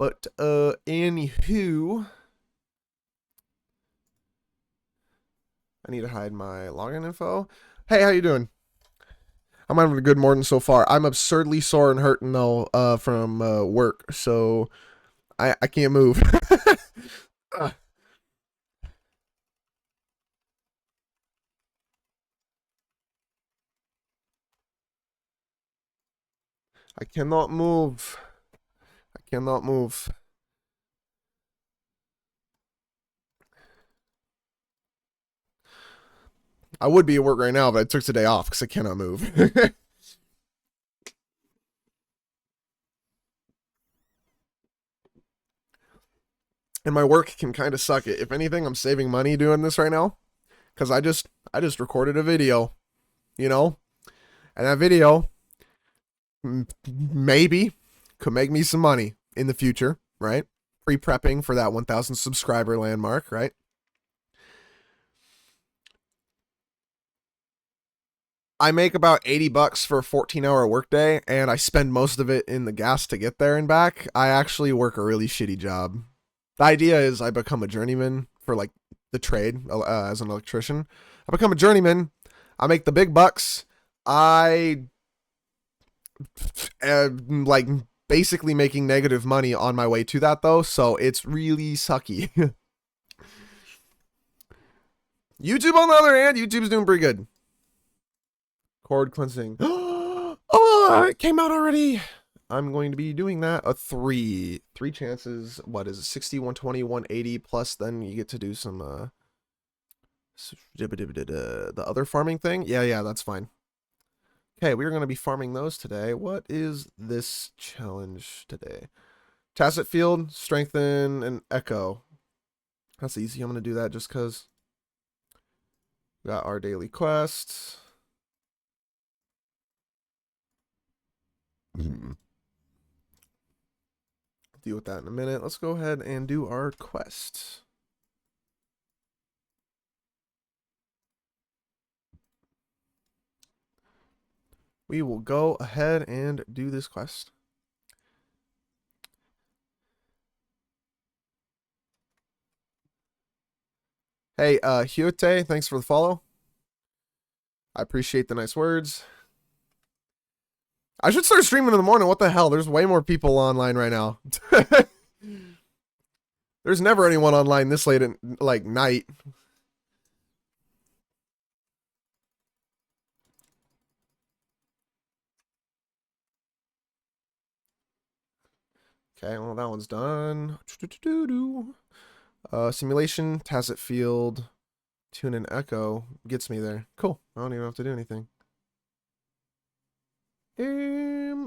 But anywho, I need to hide my login info. Hey, how you doing? I'm having a good morning so far. I'm absurdly sore and hurting though from work, so I can't move. I cannot move. I cannot move. I would be at work right now, but I took today off because I cannot move. And my work can kind of suck it. If anything, I'm saving money doing this right now because I just recorded a video, you know, and that video maybe could make me some money in the future, right? Pre-prepping for that 1,000 subscriber landmark, right? I make about 80 bucks for a 14-hour workday, and I spend most of it in the gas to get there and back. I actually work a really shitty job. The idea is I become a journeyman for like the trade as an electrician. I become a journeyman. I make the big bucks. I like basically making negative money on my way to that though, so it's really sucky. YouTube, on the other hand, YouTube's doing pretty good. Cord cleansing. Oh, it came out already. I'm going to be doing that. Three chances. What is it? 60, 120, 180 plus. Then you get to do some the other farming thing. Yeah, that's fine. Okay, we're going to be farming those today. What is this challenge today? Tacit field, strengthen, and echo. That's easy. I'm going to do that just because. Got our daily quest. Deal with that in a minute. Let's go ahead and do our quest. We will go ahead and do this quest. Hey, Hyote, thanks for the follow. I appreciate the nice words. I should start streaming in the morning. What the hell? There's way more people online right now. There's never anyone online this late at like night. Okay, well that one's done. Simulation, tacit field, tune and echo gets me there. Cool. I don't even have to do anything.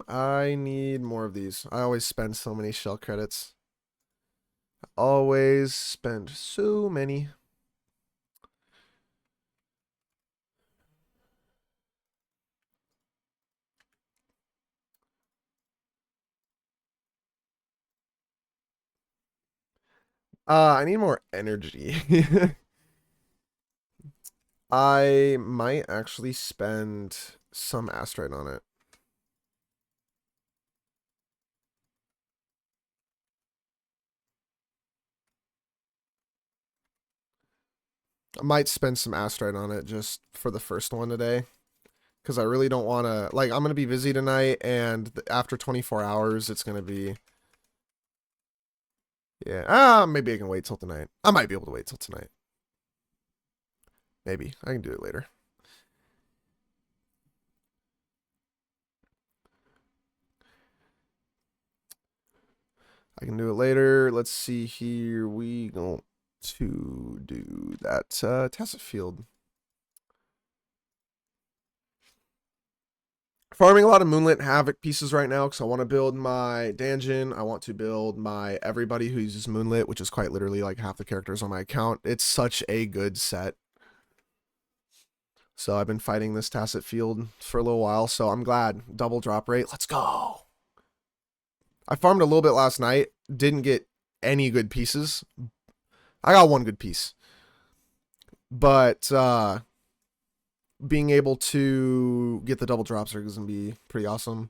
I need more of these. I always spend so many shell credits. Always spend so many. I need more energy. I might actually spend some asteroid on it. I might spend some asteroid on it just for the first one today. Because I really don't want to... Like, I'm going to be busy tonight, and after 24 hours, it's going to be... Yeah, maybe I can wait till tonight. I might be able to wait till tonight. Maybe. I can do it later. I can do it later. Let's see here. We going to do that tacit field. Farming a lot of Moonlit Havoc pieces right now because I want to build my Danjin. I want to build my everybody who uses Moonlit, which is quite literally like half the characters on my account. It's such a good set. So I've been fighting this Tacit Field for a little while, so I'm glad. Double drop rate. Let's go. I farmed a little bit last night. Didn't get any good pieces. I got one good piece. But being able to get the double drops are going to be pretty awesome.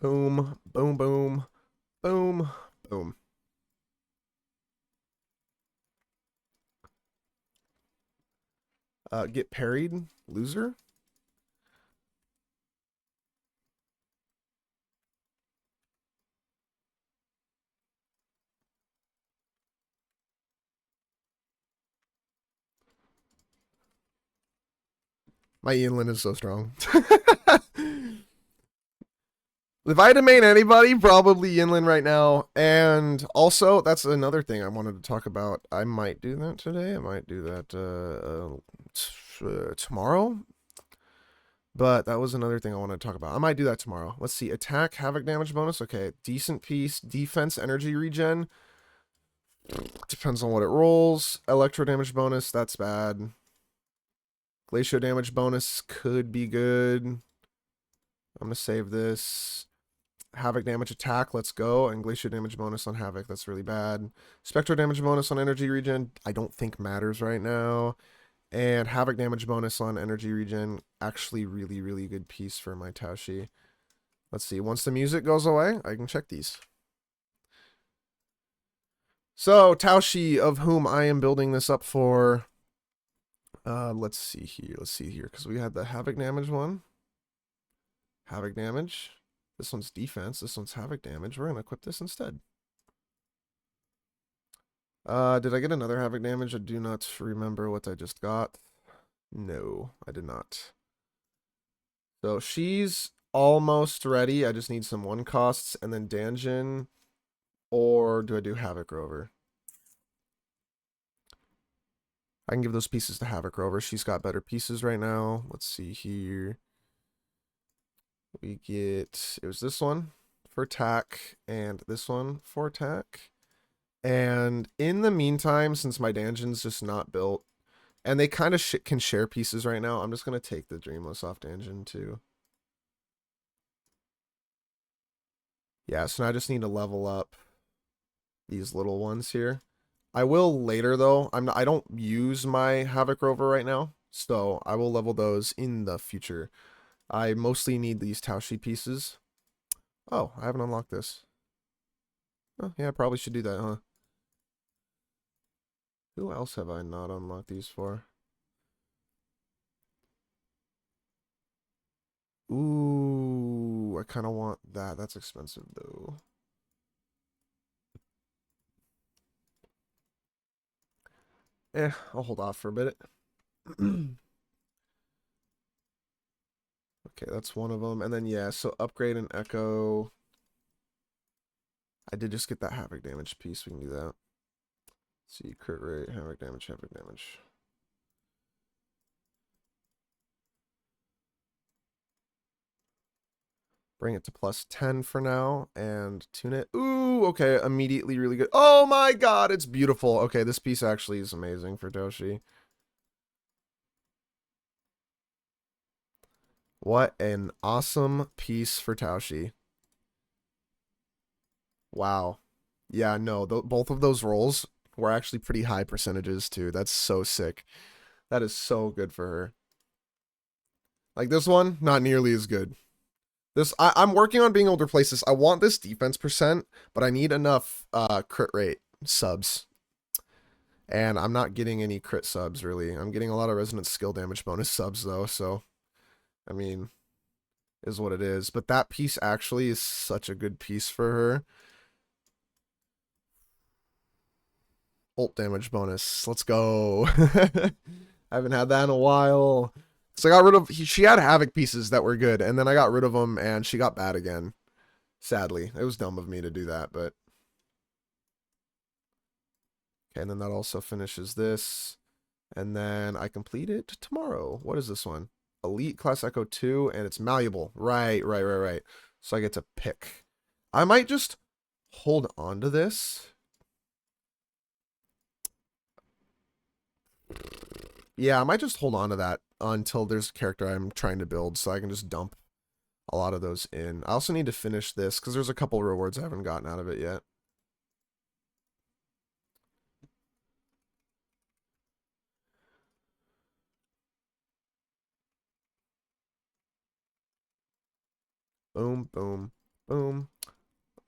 Boom, boom, boom, boom, boom. Get parried, loser. My Yinlin is so strong. If I had to main anybody, probably Yinlin right now. And also, that's another thing I wanted to talk about. I might do that today. I might do that tomorrow. But that was another thing I wanted to talk about. I might do that tomorrow. Let's see. Attack, havoc damage bonus. Okay, decent piece. Defense, energy regen. Depends on what it rolls. Electro damage bonus. That's bad. Glacial damage bonus could be good. I'm going to save this. Havoc damage attack, let's go. And Glacier damage bonus on Havoc, that's really bad. Spectral damage bonus on energy regen, I don't think matters right now. And Havoc damage bonus on energy regen, actually really, really good piece for my Taoshi. Let's see, once the music goes away, I can check these. So, Taoshi, of whom I am building this up for, let's see here, because we had the Havoc damage one. Havoc damage. This one's defense. This one's havoc damage. We're going to equip this instead. Did I get another havoc damage? I do not remember what I just got. No, I did not. So she's almost ready. I just need some one costs and then Danjin. Or do I do Havoc Rover? I can give those pieces to Havoc Rover. She's got better pieces right now. Let's see here. We get, it was this one for attack and this one for attack. And in the meantime, since my Danjin's just not built, and they kind of can share pieces right now, I'm just going to take the Dreamless off Danjin too. Yeah, so now I just need to level up these little ones here. I will later though. I don't use my Havoc Rover right now, so I will level those in the future. I mostly need these Taoshi pieces. Oh, I haven't unlocked this. Oh, yeah, I probably should do that, huh? Who else have I not unlocked these for? Ooh, I kind of want that. That's expensive though. I'll hold off for a bit. Okay, that's one of them. And then, yeah, so upgrade and echo. I did just get that havoc damage piece. We can do that. Let's see, crit rate, havoc damage, havoc damage. Bring it to plus 10 for now and tune it. Ooh, okay, immediately really good. Oh my god, it's beautiful. Okay, this piece actually is amazing for Doshi. What an awesome piece for Taoshi. Wow. Yeah, no, both of those rolls were actually pretty high percentages too. That's so sick. That is so good for her. Like this one, not nearly as good. I'm working on being able to replace this. I want this defense percent, but I need enough crit rate subs. And I'm not getting any crit subs really. I'm getting a lot of resonant skill damage bonus subs though, so I mean, is what it is. But that piece actually is such a good piece for her. Ult damage bonus. Let's go. I haven't had that in a while. So I got rid of, she had havoc pieces that were good, and then I got rid of them, and she got bad again. Sadly. It was dumb of me to do that, but. Okay, and then that also finishes this. And then I complete it tomorrow. What is this one? Elite Class Echo 2, and it's malleable. Right. So I get to pick. I might just hold on to this. Yeah, I might just hold on to that until there's a character I'm trying to build, so I can just dump a lot of those in. I also need to finish this, because there's a couple rewards I haven't gotten out of it yet. Boom, boom, Boom.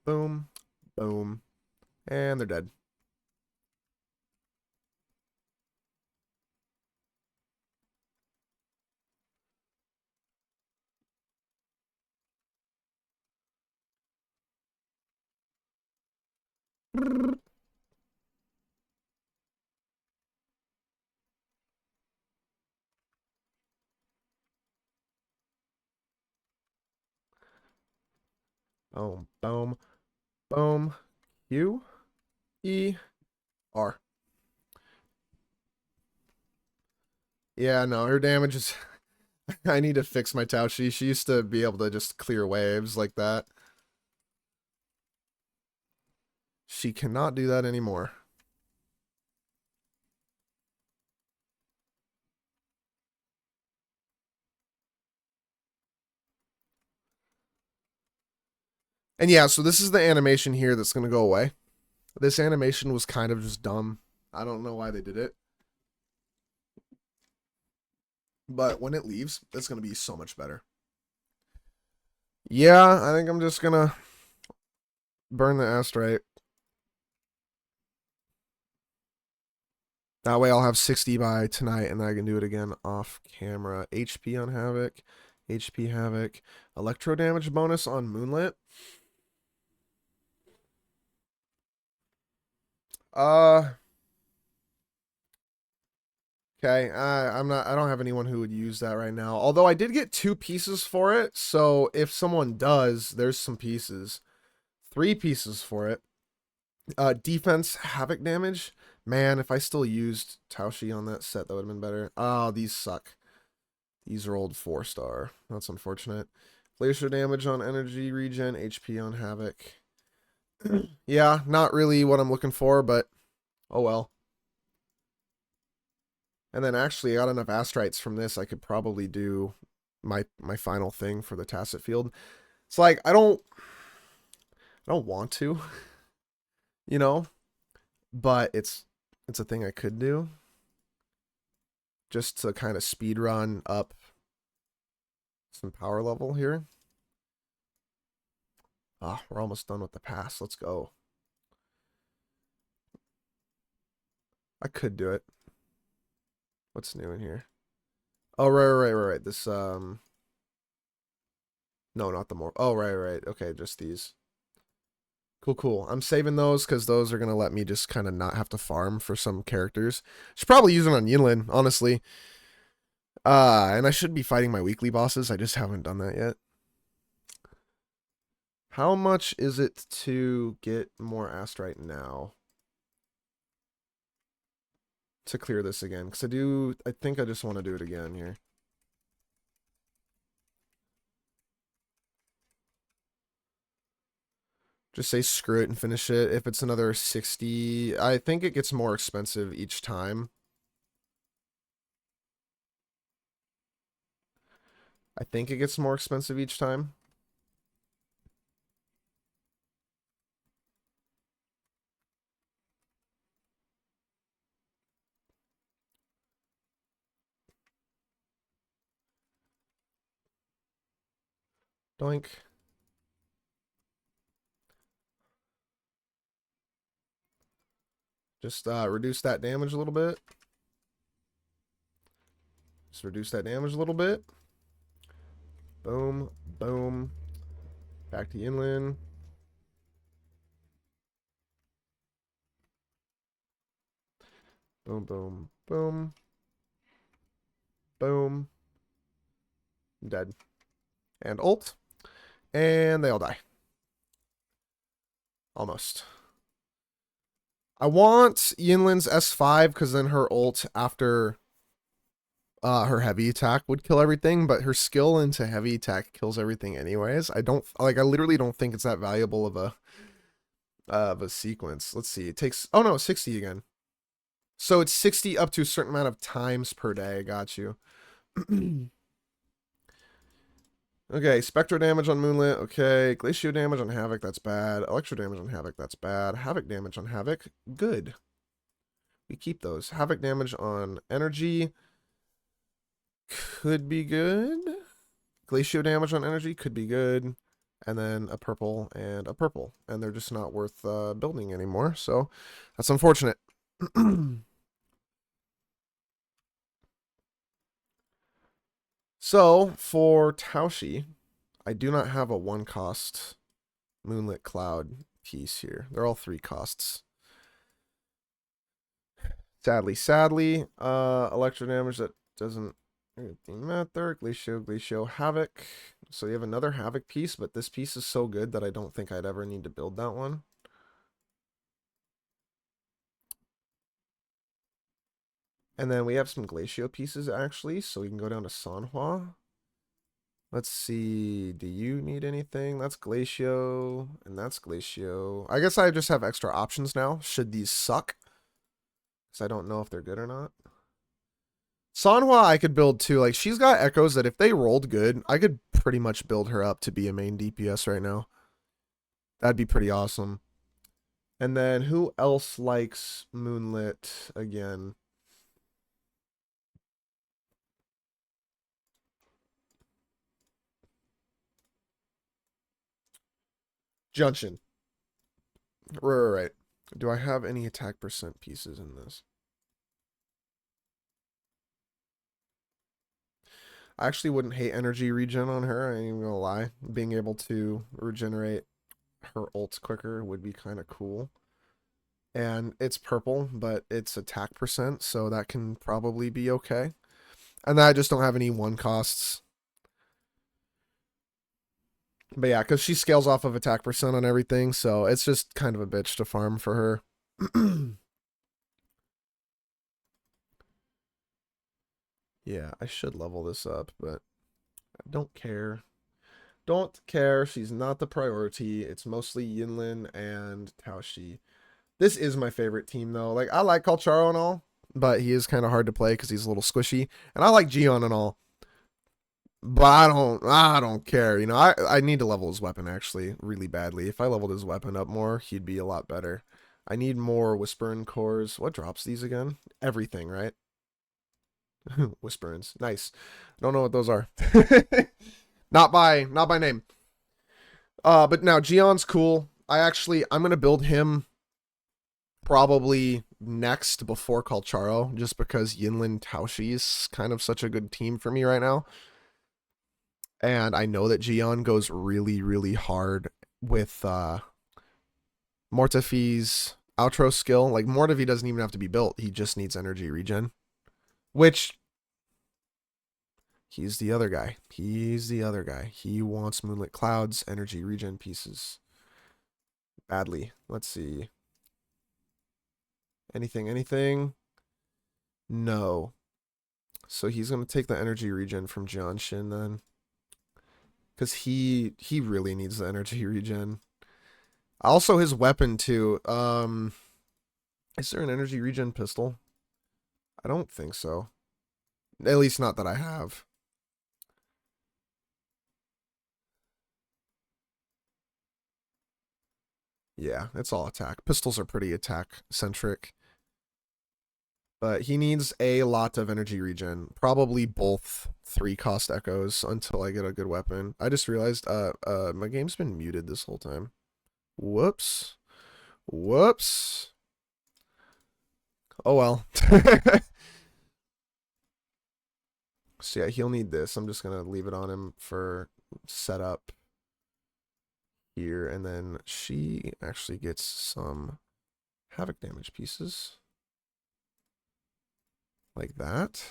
Boom. Boom. And they're dead. Boom. Boom. Boom. Q. E. R. Yeah, no, her damage is... I need to fix my Taoshi. She used to be able to just clear waves like that. She cannot do that anymore. And yeah, so this is the animation here that's going to go away. This animation was kind of just dumb. I don't know why they did it. But when it leaves, it's going to be so much better. Yeah, I think I'm just going to burn the astrite. That way I'll have 60 by tonight, and then I can do it again off camera. HP on Havoc. HP Havoc. Electro damage bonus on Moonlit. Okay, I don't have anyone who would use that right now. Although I did get 2 pieces for it, so if someone does, there's some pieces. 3 pieces for it. Defense, Havoc damage. Man, if I still used Taoshi on that set, that would have been better. Oh, these suck. These are old 4-star. That's unfortunate. Glacier damage on energy regen, HP on Havoc. Yeah, not really what I'm looking for, but oh well. And then actually, I got enough astrites from this. I could probably do my final thing for the Tacit Field. It's like I don't want to, you know, but it's a thing I could do just to kind of speed run up some power level here. Ah, we're almost done with the pass. Let's go. I could do it. What's new in here? Oh, right. This, no, not the more. Oh, right. Okay, just these. Cool. I'm saving those because those are going to let me just kind of not have to farm for some characters. Should probably use it on Yinlin, honestly. And I should be fighting my weekly bosses. I just haven't done that yet. How much is it to get more astrite now? To clear this again, because I think I just want to do it again here. Just say screw it and finish it. If it's another 60, I think it gets more expensive each time. I think it gets more expensive each time. Doink. Just reduce that damage a little bit. Just reduce that damage a little bit. Boom. Back to Yinlin. Boom. Boom. Dead. And ult. And they all die. Almost. I want Yinlin's S5 because then her ult after her heavy attack would kill everything, but her skill into heavy attack kills everything anyways. I literally don't think it's that valuable of a sequence. Let's see. It takes, oh no, 60 again. So it's 60 up to a certain amount of times per day. Got you. Okay, Spectro damage on Moonlit. Okay, Glacio damage on Havoc. That's bad. Electro damage on Havoc. That's bad. Havoc damage on Havoc. Good. We keep those. Havoc damage on Energy. Could be good. Glacio damage on Energy. Could be good. and then a purple and a purple, and they're just not worth building anymore. So that's unfortunate. So for Taoshi, I do not have a one cost Moonlit Cloud piece here. They're all 3 costs. Sadly. Electro damage that doesn't matter. Glacio, Havoc. So you have another Havoc piece, but this piece is so good that I don't think I'd ever need to build that one. And then we have some Glacio pieces, actually, so we can go down to Sanhua. Let's see, do you need anything? That's Glacio, and that's Glacio. I guess I just have extra options now, should these suck. Because I don't know if they're good or not. Sanhua I could build too. Like, she's got echoes that if they rolled good, I could pretty much build her up to be a main DPS right now. That'd be pretty awesome. And then who else likes Moonlit again? Junction. Right. Do I have any attack percent pieces in this? I actually wouldn't hate energy regen on her, I ain't even gonna lie. Being able to regenerate her ults quicker would be kind of cool. And it's purple, but it's attack percent, so that can probably be okay. And then I just don't have any one costs. But yeah, because she scales off of attack percent on everything, so it's just kind of a bitch to farm for her. Yeah, I should level this up, but I don't care. Don't care. She's not the priority. It's mostly Yinlin and Taoshi. This is my favorite team, though. Like, I like Calcharo and all, but he is kind of hard to play because he's a little squishy. And I like Gion and all, but I don't care. You know, I need to level his weapon, actually, really badly. If I leveled his weapon up more, he'd be a lot better. I need more Whisperin cores. What drops these again? Everything, right? Whisperins. Nice. Don't know what those are. Not by name. But now Gion's cool. I'm gonna build him probably next before Calcharo, just because Yinlin Taoshi is kind of such a good team for me right now. And I know that Gion goes really, really hard with Mortefi's outro skill. Like, Mortefi doesn't even have to be built. He just needs energy regen. Which, he's the other guy. He's the other guy. He wants Moonlit Cloud's energy regen pieces. Badly. Let's see. Anything? No. So he's going to take the energy regen from John Shin then. Because he really needs the energy regen. Also his weapon too. Is there an energy regen pistol? I don't think so. At least not that I have. Yeah, it's all attack. Pistols are pretty attack centric. But he needs a lot of energy regen. Probably both 3 cost echoes until I get a good weapon. I just realized my game's been muted this whole time. Whoops. Whoops. Oh well. So yeah, he'll need this. I'm just gonna leave it on him for setup here, and then she actually gets some havoc damage pieces. Like that.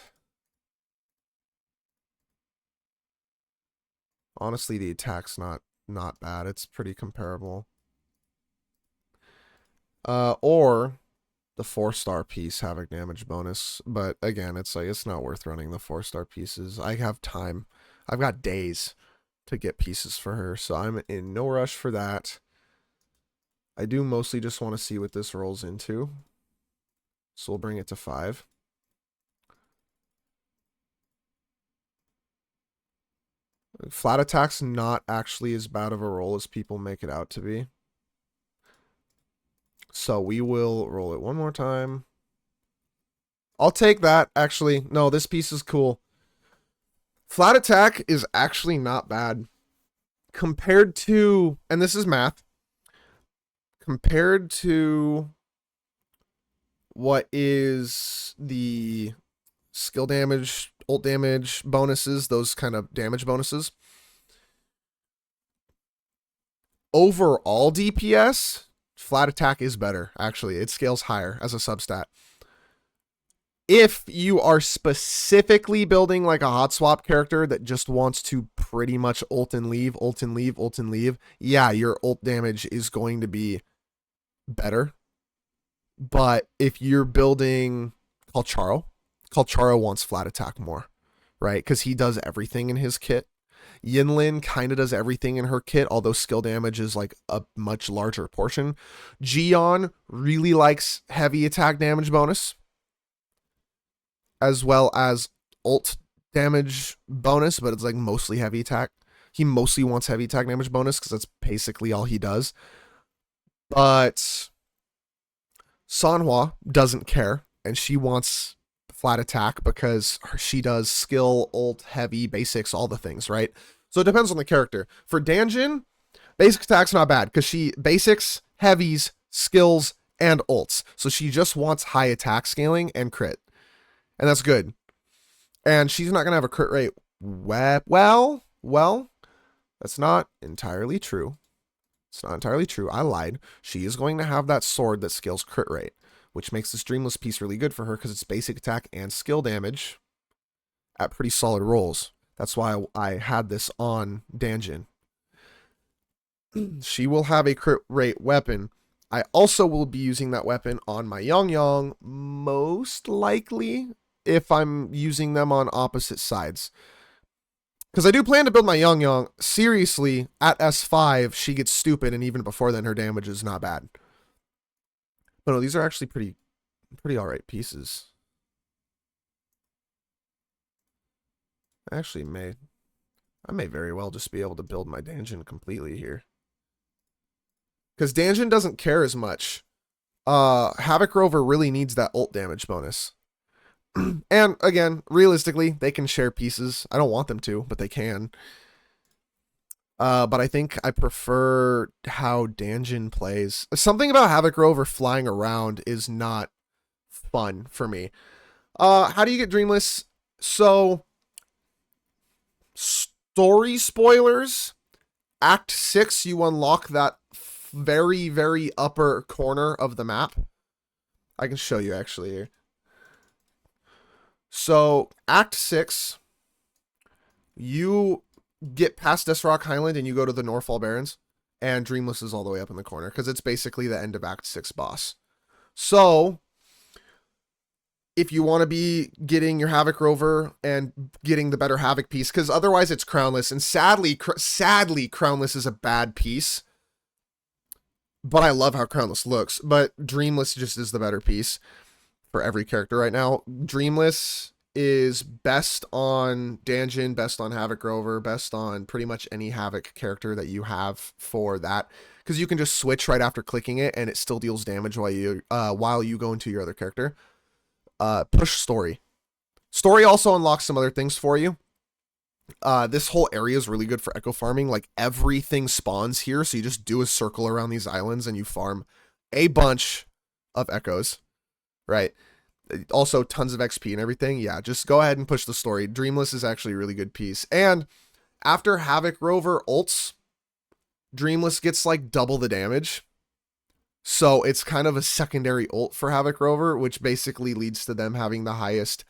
Honestly, the attack's not bad. It's pretty comparable. Or the 4-star piece havoc damage bonus, but again, it's like it's not worth running the 4-star pieces. I have time. I've got days to get pieces for her, so I'm in no rush for that. I do mostly just want to see what this rolls into. So we'll bring it to 5. Flat attack's not actually as bad of a roll as people make it out to be. So we will roll it one more time. I'll take that, actually. No, this piece is cool. Flat attack is actually not bad. compared to, and this is math, compared to what is the skill damage, ult damage bonuses, those kind of damage bonuses. Overall DPS, flat attack is better, actually. It scales higher as a substat. If you are specifically building like a hot swap character that just wants to pretty much ult and leave, ult and leave, ult and leave, yeah, your ult damage is going to be better. But if you're building Calcharo wants flat attack more, right? Because he does everything in his kit. Yinlin kind of does everything in her kit, although skill damage is like a much larger portion. Gion really likes heavy attack damage bonus, as well as ult damage bonus, but it's like mostly heavy attack. He mostly wants heavy attack damage bonus because that's basically all he does. But Sanhua doesn't care, and she wants flat attack because she does skill, ult, heavy, basics, all the things, right? So it depends on the character. For Danjin, basic attack's not bad because she basics, heavies, skills, and ults. So she just wants high attack scaling and crit. And that's good. And she's not going to have a crit rate. Well, that's not entirely true. It's not entirely true. I lied. She is going to have that sword that scales crit rate, which makes this Dreamless piece really good for her because it's basic attack and skill damage at pretty solid rolls. That's why I had this on Danjin. She will have a crit rate weapon. I also will be using that weapon on my Yong, most likely, if I'm using them on opposite sides. Because I do plan to build my Yong. Seriously, at S5, she gets stupid, and even before then, her damage is not bad. But no, these are actually pretty alright pieces. Actually, I may very well just be able to build my Danjin completely here. Because Danjin doesn't care as much. Havoc Rover really needs that ult damage bonus. And again, realistically, they can share pieces. I don't want them to, but they can. But I think I prefer how Danjin plays. Something about Havoc Rover flying around is not fun for me. How do you get Dreamless? So, story spoilers. Act 6, you unlock that very, very upper corner of the map. I can show you actually here. So, Act 6, you get past Desrock Highland and you go to the Norfall Barrens, and Dreamless is all the way up in the corner because it's basically the end of Act 6 boss. So, if you want to be getting your Havoc Rover and getting the better Havoc piece, because otherwise it's Crownless, and sadly, Crownless is a bad piece. But I love how Crownless looks, but Dreamless just is the better piece for every character right now. Dreamless is best on Danjin, best on Havoc Rover, best on pretty much any Havoc character that you have for that, because you can just switch right after clicking it and it still deals damage while you go into your other character. Push story. Story also unlocks some other things for you. This whole area is really good for echo farming. Like, everything spawns here, so you just do a circle around these islands and you farm a bunch of echoes, right? Also, tons of XP and everything. Yeah, just go ahead and push the story. Dreamless is actually a really good piece. And after Havoc Rover ults, Dreamless gets like double the damage. So it's kind of a secondary ult for Havoc Rover, which basically leads to them having the highest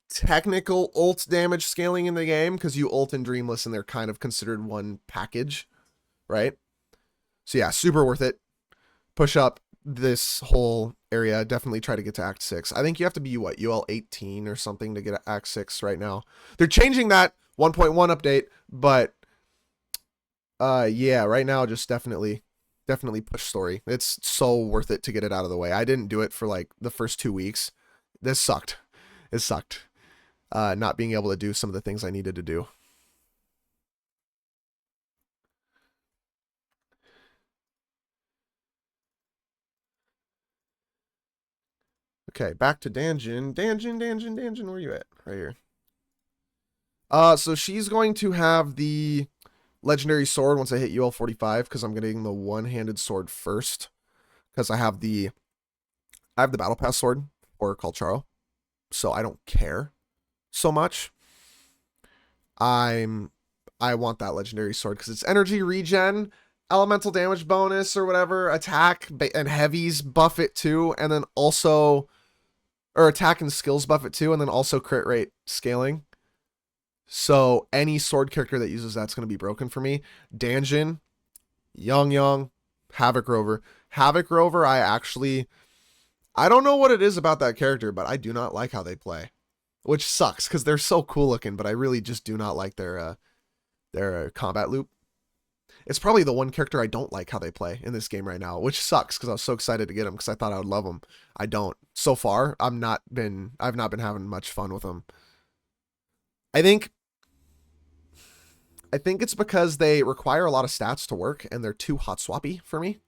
technical ult damage scaling in the game, because you ult and Dreamless and they're kind of considered one package, right? So yeah, super worth it. Push up this whole area. Definitely try to get to Act 6. I think you have to be, what, UL 18 or something to get to Act 6 right now. They're changing that 1.1 update, but yeah, right now just definitely push story. It's so worth it to get it out of the way. I didn't do it for like the first 2 weeks. This sucked. It sucked. Not being able to do some of the things I needed to do. Okay, back to Danjin. Danjin, where are you at? Right here. So she's going to have the Legendary sword once I hit UL 45 because I'm getting the one-handed sword first because I have the battle pass sword or Kalcharo, so I don't care so much. I want that legendary sword because it's energy regen, elemental damage bonus or whatever, attack and heavies buff it too, and then also, or attack and skills buff it too, and then also crit rate scaling. So any sword character that uses that's going to be broken for me. Danjin, Young, Havoc Rover. Havoc Rover, I don't know what it is about that character, but I do not like how they play, which sucks because they're so cool looking, but I really just do not like their combat loop. It's probably the one character I don't like how they play in this game right now, which sucks because I was so excited to get them because I thought I would love them. I don't. So far, I've not been having much fun with them. I think it's because they require a lot of stats to work and they're too hot swappy for me.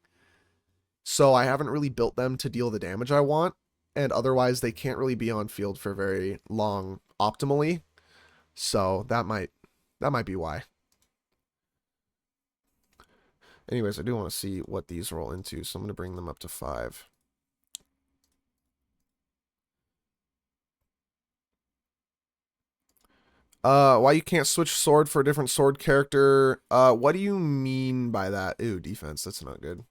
So I haven't really built them to deal the damage I want, and otherwise they can't really be on field for very long optimally. So that might be why. Anyways, I do want to see what these roll into, so I'm going to bring them up to 5. Why you can't switch sword for a different sword character? What do you mean by that? Ew, defense, that's not good.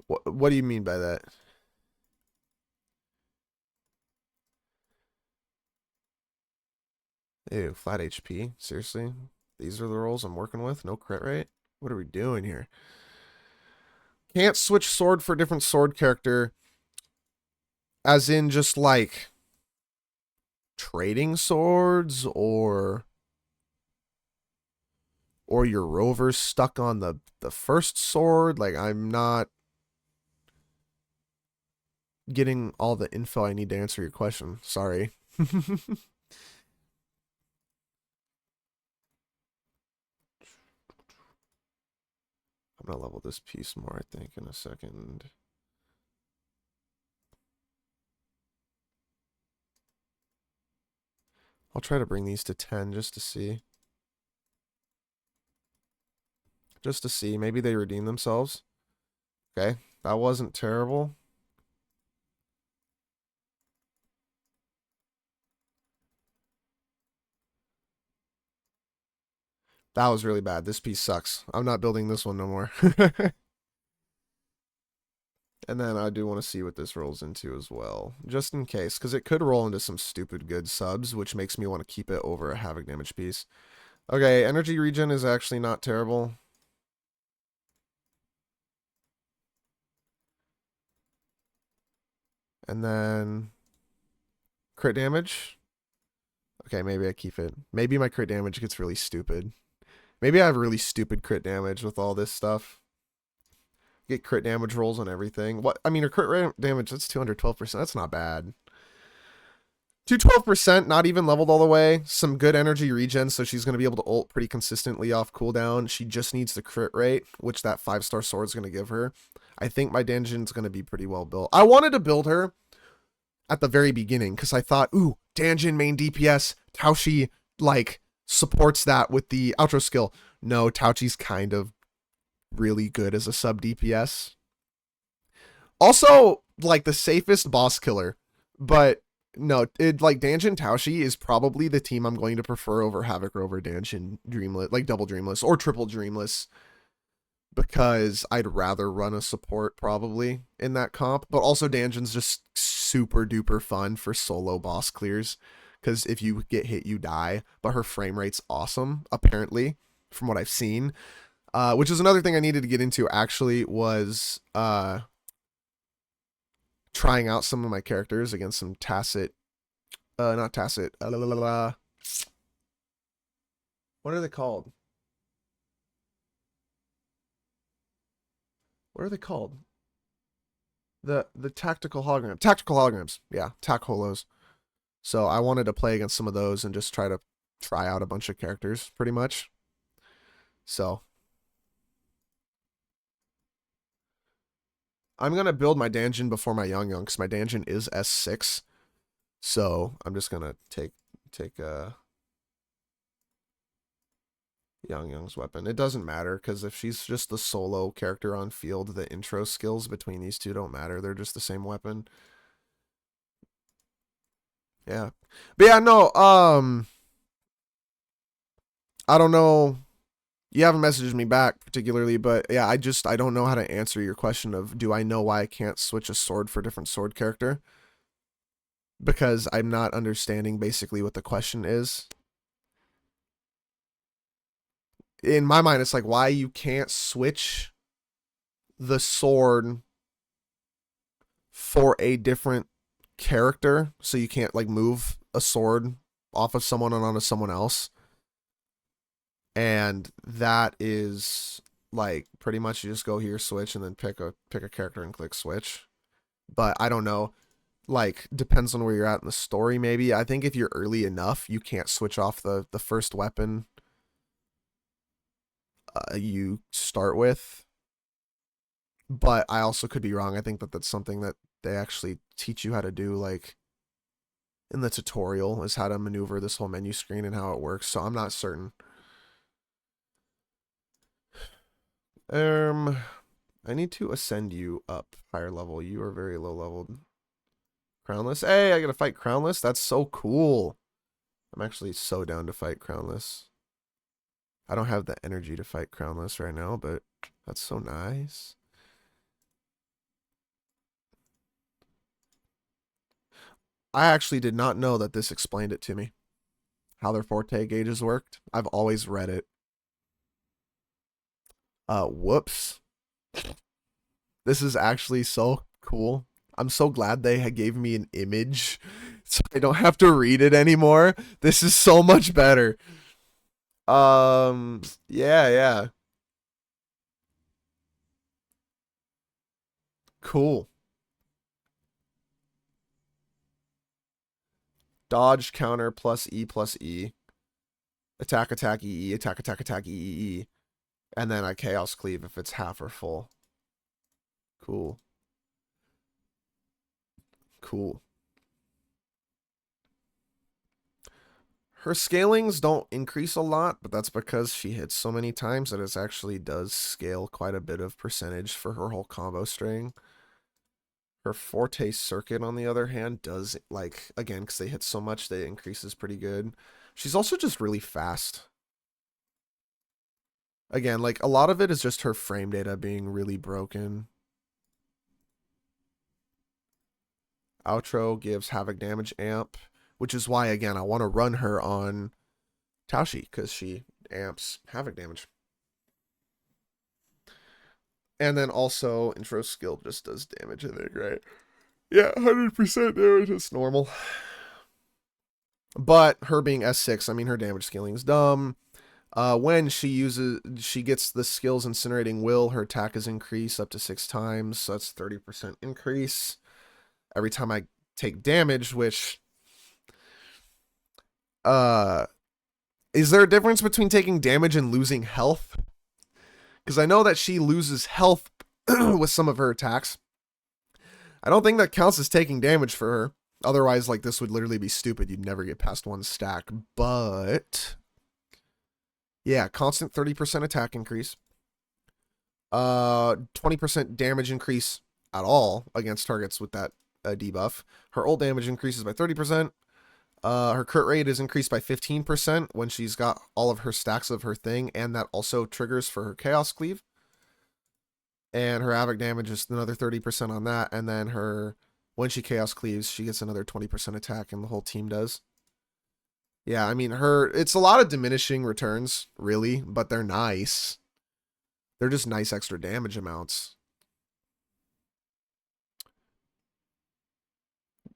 What do you mean by that? Ew, flat HP? Seriously? These are the rolls I'm working with? No crit rate? What are we doing here? Can't switch sword for a different sword character. As in just like trading swords or your rover's stuck on the first sword. Like, I'm not getting all the info I need to answer your question. Sorry. I'm gonna level this piece more, I think, in a second. I'll try to bring these to 10 just to see. Just to see. Maybe they redeem themselves. Okay, that wasn't terrible. That was really bad. This piece sucks. I'm not building this one no more. And then I do want to see what this rolls into as well, just in case, because it could roll into some stupid good subs, which makes me want to keep it over a Havoc damage piece. Okay, energy regen is actually not terrible. And then crit damage. Okay, maybe I keep it. Maybe my crit damage gets really stupid. Maybe I have really stupid crit damage with all this stuff. Get crit damage rolls on everything. What? I mean, her crit damage, that's 212%. That's not bad. 212%, not even leveled all the way. Some good energy regen, so she's going to be able to ult pretty consistently off cooldown. She just needs the crit rate, which that 5-star sword is going to give her. I think my Danjin's going to be pretty well built. I wanted to build her at the very beginning because I thought, ooh, Danjin main DPS, Taoshi, like, supports that with the outro skill. No, Taochi's kind of really good as a sub DPS. Also, like, the safest boss killer, but no, like Danjin Taoshi is probably the team I'm going to prefer over Havoc Rover, Danjin, Dreamless, like double Dreamless or triple Dreamless, because I'd rather run a support probably in that comp. But also Danjin's just super duper fun for solo boss clears, because if you get hit, you die. But her frame rate's awesome, apparently, from what I've seen. Which is another thing I needed to get into actually was trying out some of my characters against some Tacit, not Tacit, what are they called? What are they called? The tactical holograms. Yeah, tac holos. So I wanted to play against some of those and just try out a bunch of characters, pretty much. So I'm gonna build my Danjin before my Young because my Danjin is S6. So I'm just gonna take Young's weapon. It doesn't matter because if she's just the solo character on field, the intro skills between these two don't matter. They're just the same weapon. Yeah. But yeah, no, I don't know. You haven't messaged me back particularly, but yeah, I don't know how to answer your question of do I know why I can't switch a sword for a different sword character? Because I'm not understanding basically what the question is. In my mind, it's like why you can't switch the sword for a different character, so you can't like move a sword off of someone and onto someone else. And that is like pretty much you just go here, switch, and then pick a character and click switch. But I don't know. Like depends on where you're at in the story. Maybe I think if you're early enough, you can't switch off the first weapon you start with. But I also could be wrong. I think that that's something that they actually teach you how to do, like in the tutorial, is how to maneuver this whole menu screen and how it works. So I'm not certain. I need to ascend you up higher level. You are very low leveled. Crownless. Hey, I gotta fight Crownless. That's so cool. I'm actually so down to fight Crownless. I don't have the energy to fight Crownless right now, but that's so nice. I actually did not know that this explained it to me. How their forte gauges worked. I've always read it. Whoops. This is actually so cool. I'm so glad they gave me an image so I don't have to read it anymore. This is so much better. Yeah. Cool. Dodge, counter, plus E. Attack, E, attack, E. And then I chaos cleave if it's half or full. Cool. Cool. Her scalings don't increase a lot, but that's because she hits so many times that it actually does scale quite a bit of percentage for her whole combo string. Her forte circuit, on the other hand, does, like, again, because they hit so much, they increases pretty good. She's also just really fast. Again, like, a lot of it is just her frame data being really broken. Outro gives havoc damage amp, which is why, again, I want to run her on Cashy, because she amps havoc damage. And then also, intro skill just does damage, I think, right? Yeah, 100% damage is normal. But her being S6, I mean, her damage scaling is dumb. When she gets the skills Incinerating Will, her attack is increased up to 6 times, so that's 30% increase. Every time I take damage, which, is there a difference between taking damage and losing health? Because I know that she loses health with some of her attacks. I don't think that counts as taking damage for her. Otherwise, like, this would literally be stupid. You'd never get past 1 stack. But yeah, constant 30% attack increase. 20% damage increase at all against targets with that debuff. Her ult damage increases by 30%. Her crit rate is increased by 15% when she's got all of her stacks of her thing, and that also triggers for her Chaos Cleave. And her Havoc damage is another 30% on that, and then when she Chaos Cleaves, she gets another 20% attack, and the whole team does. Yeah, I mean, it's a lot of diminishing returns, really, but they're nice. They're just nice extra damage amounts.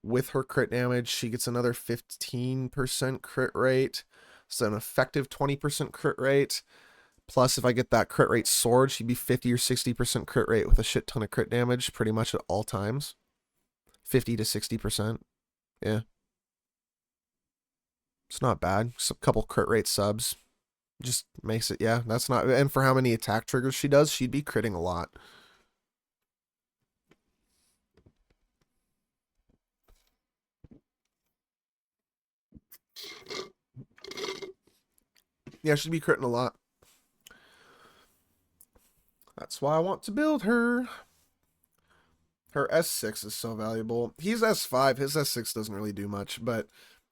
With her crit damage, she gets another 15% crit rate. So an effective 20% crit rate. Plus, if I get that crit rate sword, she'd be 50 or 60% crit rate with a shit ton of crit damage pretty much at all times. 50 to 60%. Yeah. It's not bad. Just a couple crit rate subs. Just makes it, yeah, that's not, and for how many attack triggers she does, she'd be critting a lot. Yeah, she'd be critting a lot. That's why I want to build her. Her S6 is so valuable. He's S5. His S6 doesn't really do much, but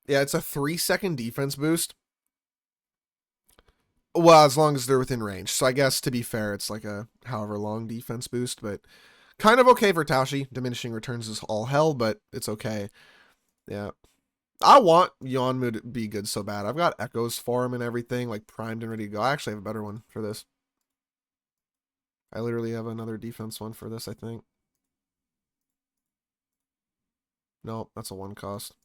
yeah, it's a 3-second defense boost. Well, as long as they're within range. So I guess, to be fair, it's like a however long defense boost, but kind of okay for Tashi. Diminishing returns is all hell, but it's okay. Yeah. I want Yeonmu to be good so bad. I've got echoes for him and everything, like primed and ready to go. I actually have a better one for this. I literally have another defense one for this, I think. No, that's a 1 cost.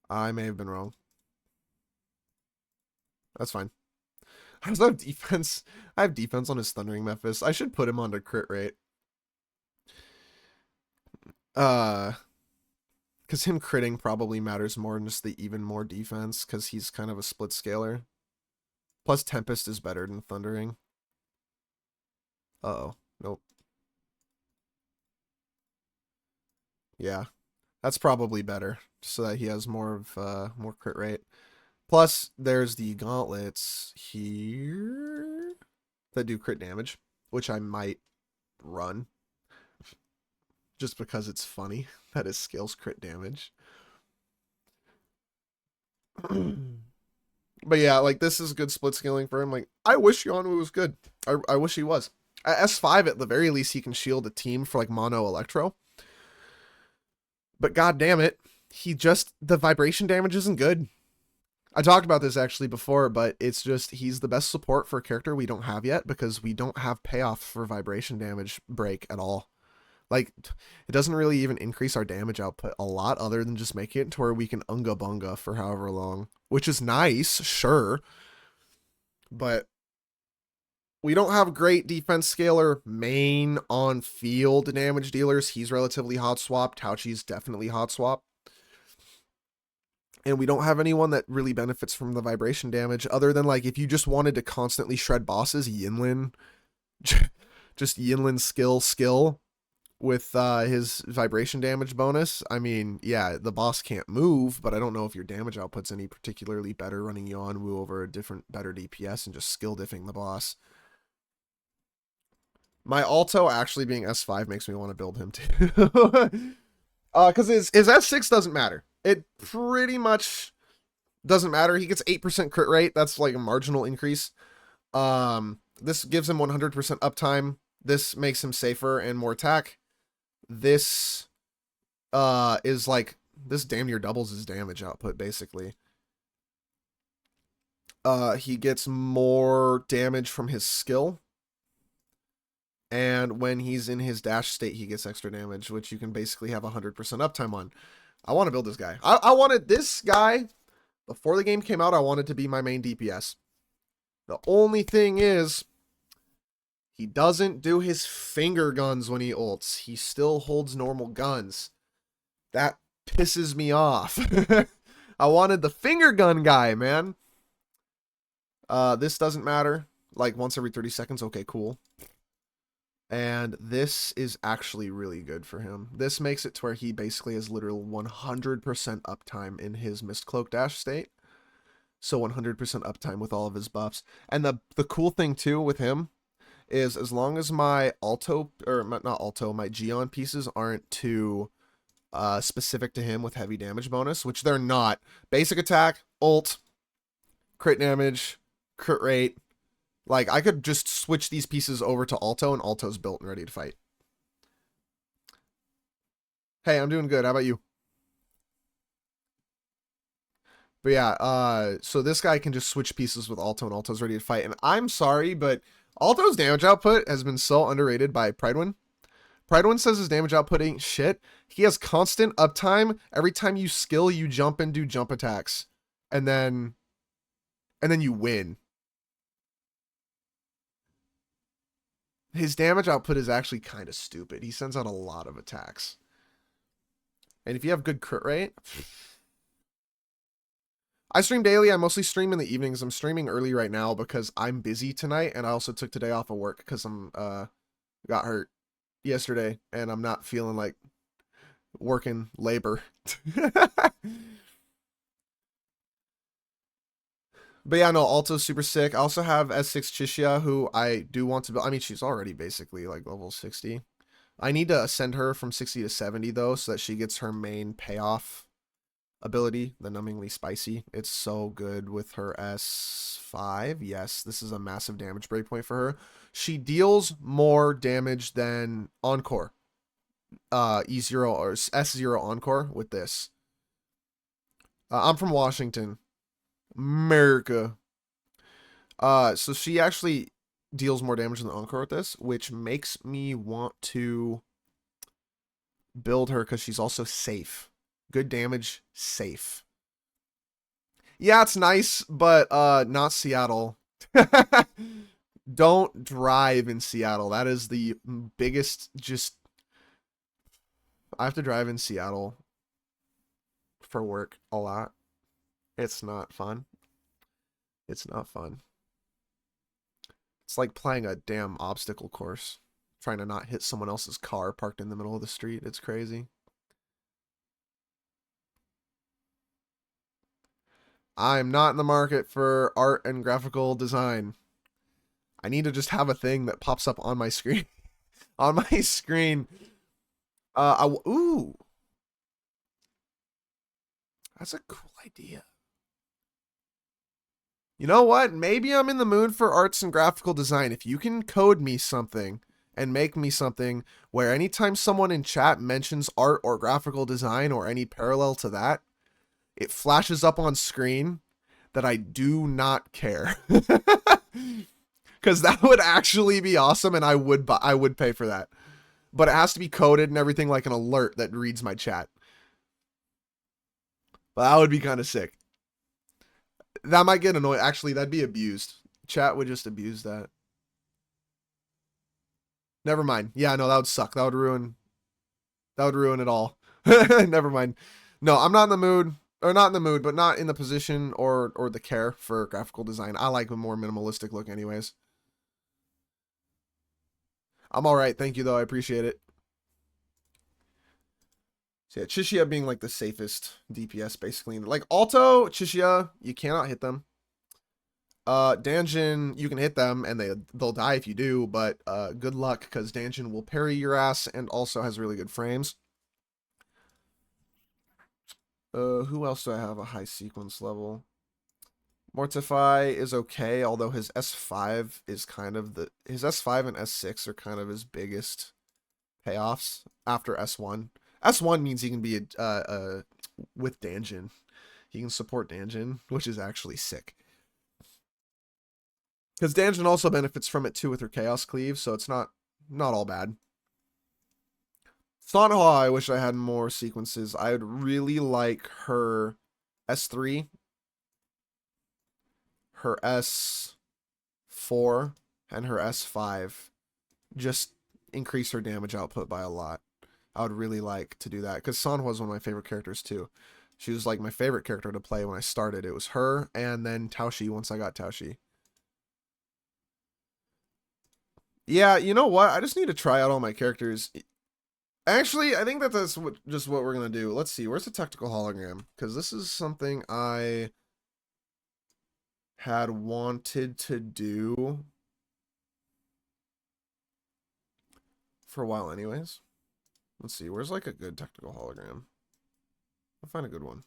I may have been wrong. That's fine. I also have defense. I have defense on his Thundering Memphis. I should put him onto crit rate. Because him critting probably matters more than just the even more defense, because he's kind of a split scaler. Plus Tempest is better than Thundering. Uh-oh. Nope. Yeah. That's probably better, so that he has more of more crit rate. Plus, there's the gauntlets here that do crit damage, which I might run. Just because it's funny that his skills crit damage. But yeah, like, this is good split scaling for him. Like, I wish Yonwoo was good. I wish he was. At S5, at the very least, he can shield a team for, like, mono Electro. But god damn it, the vibration damage isn't good. I talked about this actually before, but it's just, he's the best support for a character we don't have yet, because we don't have payoff for vibration damage break at all. Like, it doesn't really even increase our damage output a lot, other than just making it to where we can unga bunga for however long, which is nice, sure. But we don't have great defense scaler main on field damage dealers. He's relatively hot swap. Tauchi's definitely hot swap. And we don't have anyone that really benefits from the vibration damage, other than, like, if you just wanted to constantly shred bosses, Yinlin. Just Yinlin's skill with his vibration damage bonus. I mean, yeah, the boss can't move, but I don't know if your damage output's any particularly better running Yeonwoo over a better DPS and just skill diffing the boss. My Alto actually being S5 makes me want to build him too. Because his S6 doesn't matter. It pretty much doesn't matter. He gets 8% crit rate. That's like a marginal increase. This gives him 100% uptime. This makes him safer and more attack. This is like, this damn near doubles his damage output, basically. He gets more damage from his skill. And when he's in his dash state, he gets extra damage, which you can basically have 100% uptime on. I want to build this guy. I wanted this guy, before the game came out, I wanted to be my main DPS. The only thing is, he doesn't do his finger guns when he ults. He still holds normal guns. That pisses me off. I wanted the finger gun guy, man. This doesn't matter. Like, once every 30 seconds, okay, cool. And this is actually really good for him. This makes it to where he basically has literal 100% uptime in his Mist Cloak dash state. So 100% uptime with all of his buffs. And the cool thing too with him is, as long as my Alto, or not Alto, my Geon pieces aren't too specific to him with heavy damage bonus, which they're not. Basic attack, ult, crit damage, crit rate. Like, I could just switch these pieces over to Alto, and Alto's built and ready to fight. Hey, I'm doing good. How about you? But yeah, so this guy can just switch pieces with Alto, and Alto's ready to fight. And I'm sorry, but Alto's damage output has been so underrated by Pridewin. Pridewin says his damage output ain't shit. He has constant uptime. Every time you skill, you jump and do jump attacks. And then you win. His damage output is actually kind of stupid. He sends out a lot of attacks. And if you have good crit rate... I stream daily. I mostly stream in the evenings. I'm streaming early right now because I'm busy tonight, and I also took today off of work because I'm got hurt yesterday, and I'm not feeling like working labor. But yeah, no, Alto's super sick. I also have S6 Chishia, who I do want to build. I mean, she's already basically like level 60. I need to ascend her from 60 to 70 though, so that she gets her main payoff ability, the numbingly spicy. It's so good with her S5. Yes, this is a massive damage breakpoint for her. She deals more damage than Encore. E0 or S0 Encore with this. I'm from Washington, America. So she actually deals more damage than the Encore with this, which makes me want to build her because she's also safe. Good damage, safe. Yeah, it's nice, but not Seattle. Don't drive in Seattle. That is the biggest just I have to drive in Seattle for work a lot. It's not fun. It's not fun. It's like playing a damn obstacle course, trying to not hit someone else's car parked in the middle of the street. It's crazy. I'm not in the market for art and graphical design. I need to just have a thing that pops up on my screen. On my screen. Ooh. That's a cool idea. You know what? Maybe I'm in the mood for arts and graphical design. If you can code me something and make me something where anytime someone in chat mentions art or graphical design or any parallel to that, it flashes up on screen that I do not care. Because that would actually be awesome and I would pay for that. But it has to be coded and everything like an alert that reads my chat. But that would be kind of sick. That might get annoying. Actually, that'd be abused. Chat would just abuse that. Never mind. Yeah, no, that would suck. That would ruin it all. Never mind. No, I'm not in the mood. Or not in the mood, but not in the position or the care for graphical design. I like a more minimalistic look anyways. I'm alright, thank you though, I appreciate it. So yeah, Chishia being like the safest DPS basically. Like Alto, Chishia, you cannot hit them. Danjin, you can hit them and they'll die if you do, but good luck because Danjin will parry your ass and also has really good frames. Who else do I have a high sequence level? Mortify is okay, although his S5 is kind of his S5 and S6 are kind of his biggest payoffs after S1. S1 means he can be with Danjin. He can support Danjin, which is actually sick. Because Danjin also benefits from it too with her Chaos Cleave, so it's not all bad. Sanhua, I wish I had more sequences. I would really like her S3, her S4, and her S5. Just increase her damage output by a lot. I would really like to do that because Sanhua was one of my favorite characters too. She was like my favorite character to play when I started. It was her and then Taoshi once I got Taoshi. Yeah, you know what? I just need to try out all my characters. Actually, I think that's just what we're going to do. Let's see. Where's the tactical hologram? Because this is something I had wanted to do for a while anyways. Let's see. Where's like a good tactical hologram? I'll find a good one.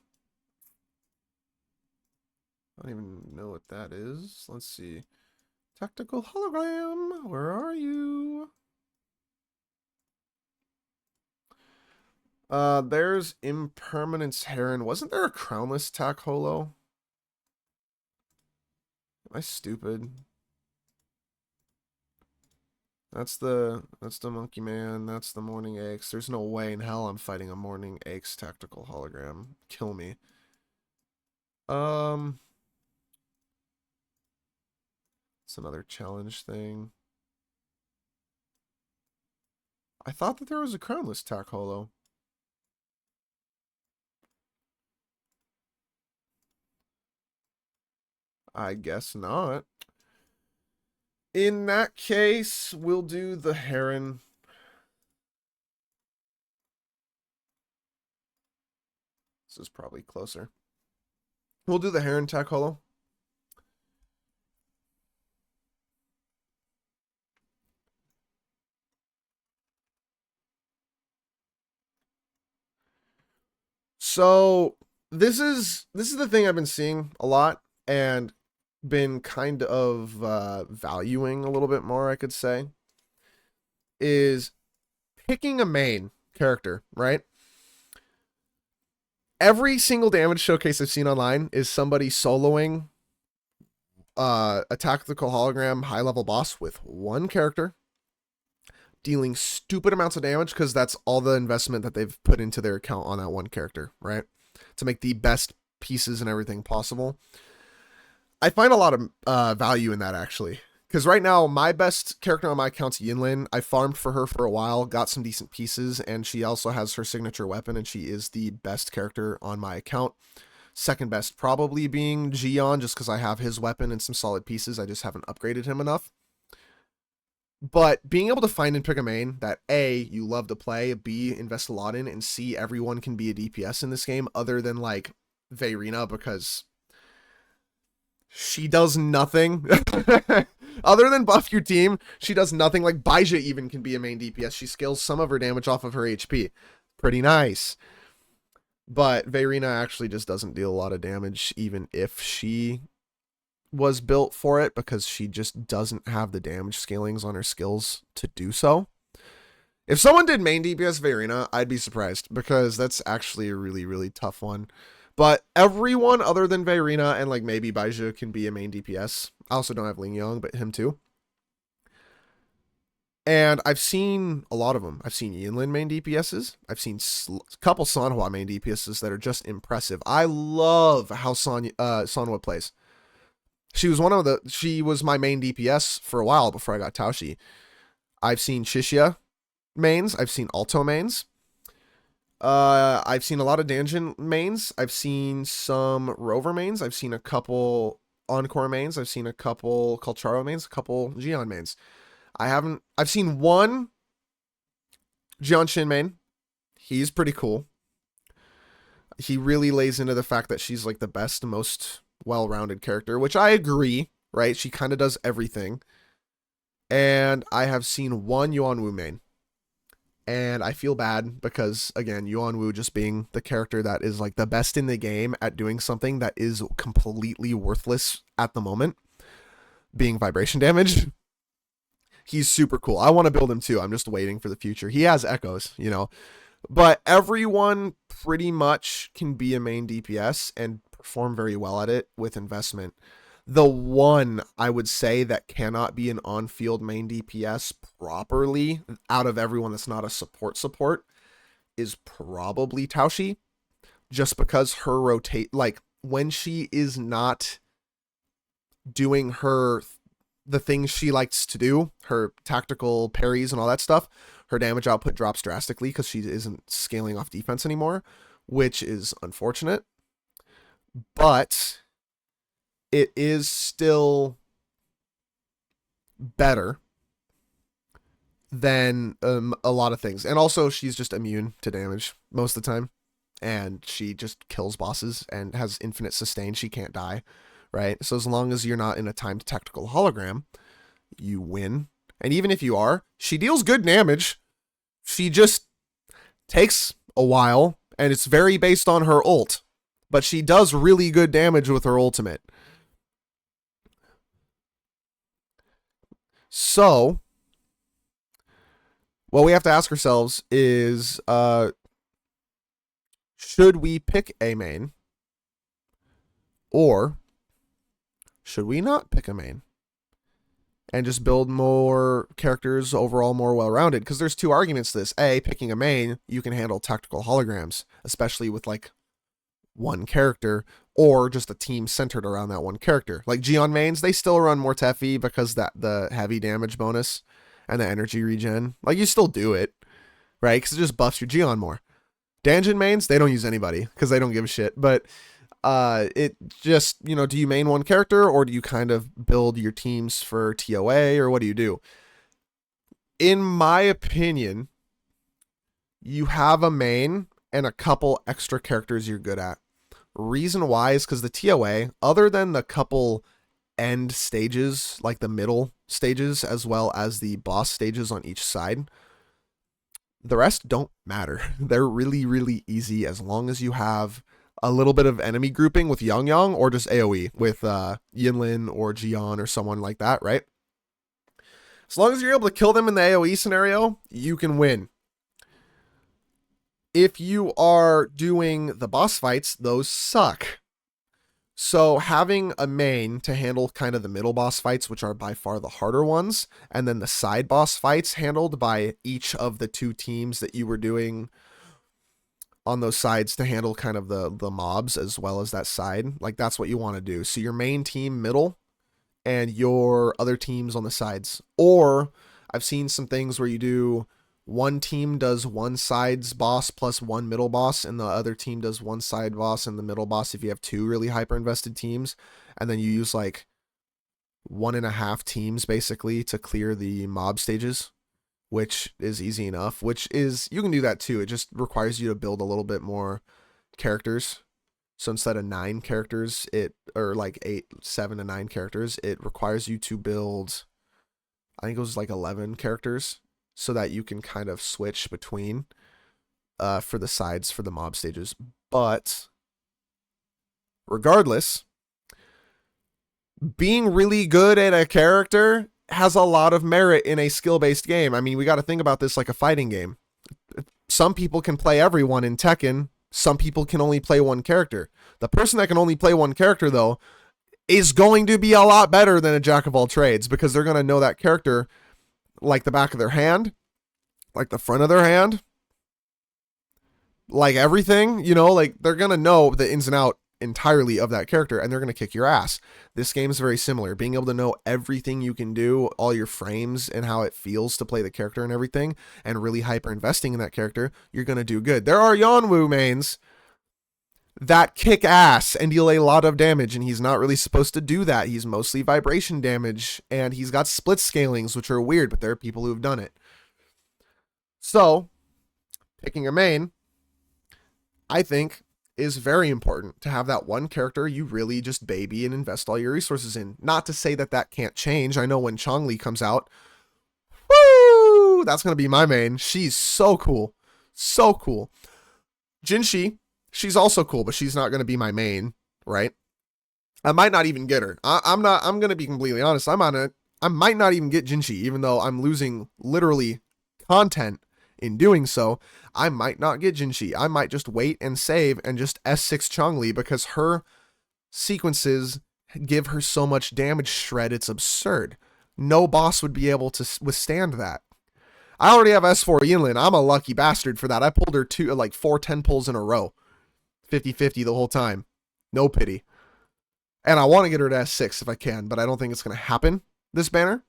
I don't even know what that is. Let's see. Tactical hologram, where are you? There's Impermanence Heron. Wasn't there a crownless tac holo? Am I stupid? That's the Monkey Man. That's the Morning Aches. There's no way in hell I'm fighting a Morning Aches tactical hologram. Kill me. It's another challenge thing. I thought that there was a crownless tac holo. I guess not. In that case, we'll do the Heron. This is probably closer. We'll do the Heron tac holo. So this is the thing I've been seeing a lot and been kind of valuing a little bit more, I could say, is picking a main character, right? Every single damage showcase I've seen online is somebody soloing a tactical hologram high level boss with one character, dealing stupid amounts of damage because that's all the investment that they've put into their account on that one character, right? To make the best pieces and everything possible. I find a lot of value in that, actually. Because right now, my best character on my account's Yinlin. I farmed for her for a while, got some decent pieces, and she also has her signature weapon, and she is the best character on my account. Second best probably being Gion, just because I have his weapon and some solid pieces. I just haven't upgraded him enough. But being able to find and pick a main that A, you love to play, B, invest a lot in, and C, everyone can be a DPS in this game other than like Vayrina, because she does nothing. Other than buff your team, she does nothing. Like Baija even can be a main DPS. She scales some of her damage off of her HP. Pretty nice. But Vayrina actually just doesn't deal a lot of damage, even if she was built for it, because she just doesn't have the damage scalings on her skills to do so. If someone did main DPS Vayrina, I'd be surprised, because that's actually a really, really tough one. But everyone other than Vayrina and like maybe Baija can be a main DPS. I also don't have Ling Yong, but him too. And I've seen a lot of them. I've seen Yinlin main DPSs. I've seen a couple Sanhua main DPSs that are just impressive. I love how Sanhua plays. She was my main DPS for a while before I got Taoshi. I've seen Shishia mains. I've seen Alto mains. I've seen a lot of Danjin mains. I've seen some Rover mains. I've seen a couple Encore mains. I've seen a couple Culcharo mains, a couple Gion mains. I've seen one Jian Shin main. He's pretty cool. He really lays into the fact that she's like the best, most well-rounded character, which I agree, right? She kind of does everything. And I have seen one Yuan Wu main. And I feel bad because, again, Yuan Wu just being the character that is like the best in the game at doing something that is completely worthless at the moment, being vibration damage. He's super cool. I want to build him too. I'm just waiting for the future. He has echoes, you know. But everyone pretty much can be a main DPS and perform very well at it with investment. The one I would say that cannot be an on-field main DPS properly out of everyone that's not a support is probably Taoshi, just because her rotate, like when she is not doing the things she likes to do, her tactical parries and all that stuff, her damage output drops drastically because she isn't scaling off defense anymore, which is unfortunate. But it is still better than a lot of things. And also, she's just immune to damage most of the time. And she just kills bosses and has infinite sustain. She can't die, right? So as long as you're not in a timed tactical hologram, you win. And even if you are, she deals good damage. She just takes a while, and it's very based on her ult. But she does really good damage with her ultimate. So, what we have to ask ourselves is, should we pick a main? Or should we not pick a main? And just build more characters overall more well-rounded? Because there's two arguments to this. A, picking a main, you can handle tactical holograms, especially with like one character, or just a team centered around that one character. Like Gion mains, they still run more Tefi because the heavy damage bonus and the energy regen. Like you still do it, right? Because it just buffs your Gion more. Danjin mains, they don't use anybody because they don't give a shit. But it just, you know, do you main one character or do you kind of build your teams for TOA, or what do you do? In my opinion, you have a main and a couple extra characters you're good at. Reason why is because the TOA, other than the couple end stages, like the middle stages, as well as the boss stages on each side, The rest don't matter. They're really, really easy as long as you have a little bit of enemy grouping with Yang Yang or just AoE with Yinlin or Jian or someone like that, right? As long as you're able to kill them in the AoE scenario, you can win. If you are doing the boss fights, those suck. So having a main to handle kind of the middle boss fights, which are by far the harder ones, and then the side boss fights handled by each of the two teams that you were doing on those sides to handle kind of the mobs as well as that side. Like that's what you want to do. So your main team middle and your other teams on the sides. Or I've seen some things where you do one team does one side's boss plus one middle boss, and the other team does one side boss and the middle boss if you have two really hyper invested teams. And then you use like 1.5 teams basically to clear the mob stages, which is easy enough, which is, you can do that too. It just requires you to build a little bit more characters. So instead of 9 characters, or like 7 to 9 characters, it requires you to build, I think it was like 11 characters so that you can kind of switch between for the sides for the mob stages. But regardless, being really good at a character has a lot of merit in a skill-based game. I mean, we got to think about this like a fighting game. Some people can play everyone in Tekken. Some people can only play one character. The person that can only play one character, though, is going to be a lot better than a jack of all trades because they're going to know that character like the back of their hand, like the front of their hand, like everything, you know, like they're going to know the ins and out entirely of that character and they're going to kick your ass. This game is very similar. Being able to know everything you can do, all your frames and how it feels to play the character and everything, and really hyper investing in that character, you're going to do good. There are Yanwu mains that kick ass and deal a lot of damage, and he's not really supposed to do that. He's mostly vibration damage, and he's got split scalings, which are weird, but there are people who have done it. So, picking a main, I think, is very important to have that one character you really just baby and invest all your resources in. Not to say that that can't change. I know when Chongli comes out, woo, that's going to be my main. She's so cool. So cool. Jinshi, she's also cool, but she's not going to be my main, right? I might not even get her. I'm going to be completely honest. I might not even get Jinshi, even though I'm losing literally content in doing so. I might not get Jinshi. I might just wait and save and just S6 Chongli because her sequences give her so much damage shred. It's absurd. No boss would be able to withstand that. I already have S4 Yinlin. I'm a lucky bastard for that. I pulled her 4 10 pulls in a row. 50-50 the whole time. No pity. And I want to get her to S6 if I can, but I don't think it's going to happen this banner.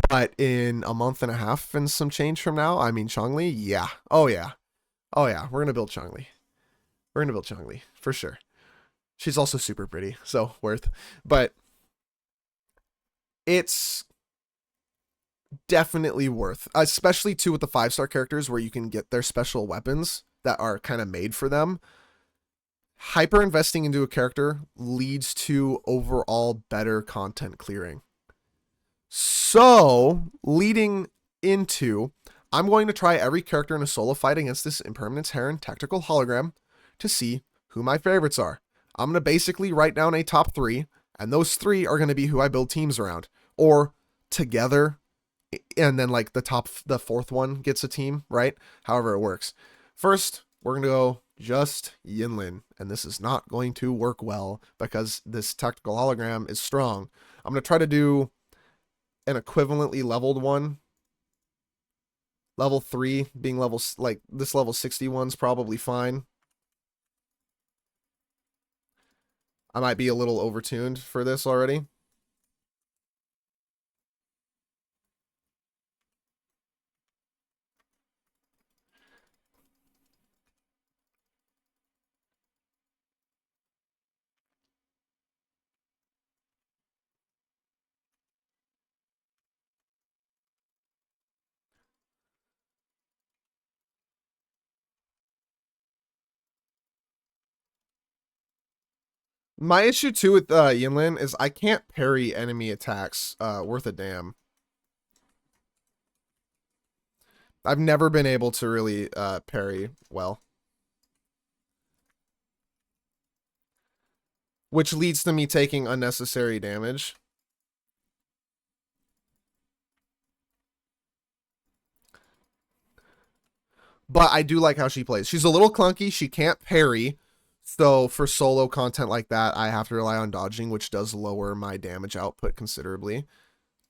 But in a month and a half and some change from now, I mean, Chongli, yeah. Oh, yeah. Oh, yeah. We're going to build Chongli. We're going to build Chongli, for sure. She's also super pretty, so worth. But it's definitely worth, especially, too, with the 5-star characters where you can get their special weapons that are kind of made for them. Hyper investing into a character leads to overall better content clearing. So, leading into, I'm going to try every character in a solo fight against this Impermanence Heron tactical hologram to see who my favorites are. I'm going to basically write down a top 3, and those 3 are going to be who I build teams around. Or together, and then like the 4th one gets a team, right? However it works. First, we're going to go just Yinlin, and this is not going to work well because this tactical hologram is strong. I'm going to try to do an equivalently leveled one. Level 3 being like this level 61's probably fine. I might be a little overtuned for this already. My issue too with Yinlin is I can't parry enemy attacks worth a damn. I've never been able to really parry well, which leads to me taking unnecessary damage. But I do like how she plays. She's a little clunky. She can't parry. So for solo content like that, I have to rely on dodging, which does lower my damage output considerably.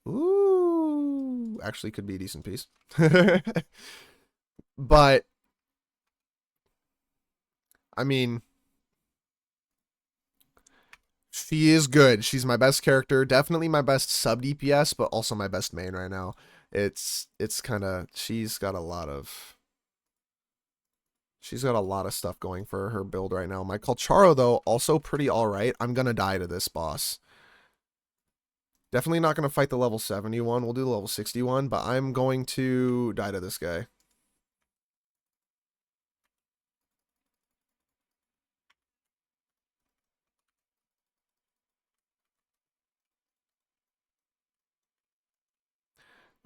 Ooh, actually could be a decent piece. But I mean, she is good. She's my best character, definitely my best sub DPS, but also my best main right now. It's kind of she's got a lot of stuff going for her build right now. My Colcharo though also pretty all right. I'm gonna die to this boss. Definitely not gonna fight the level 71. We'll do the level 61, but I'm going to die to this guy.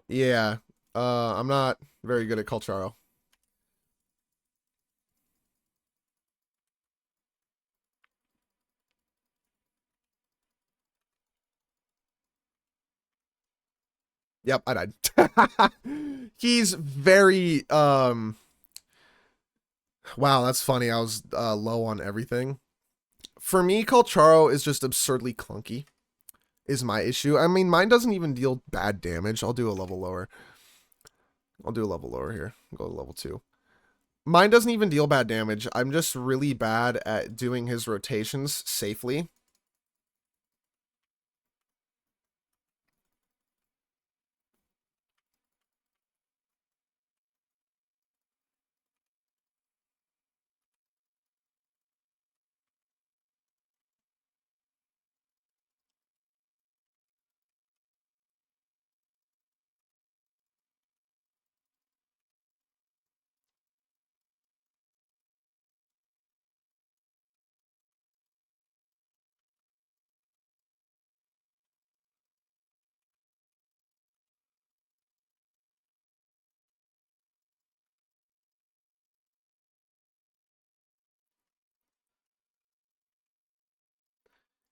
Yeah. I'm not very good at Colcharo. Yep, I died. He's very wow, that's funny. I was low on everything. For me, Colcharo is just absurdly clunky. Is my issue. I mean, mine doesn't even deal bad damage. I'll do a level lower. I'll do a level lower here. I'll go to level 2. Mine doesn't even deal bad damage. I'm just really bad at doing his rotations safely.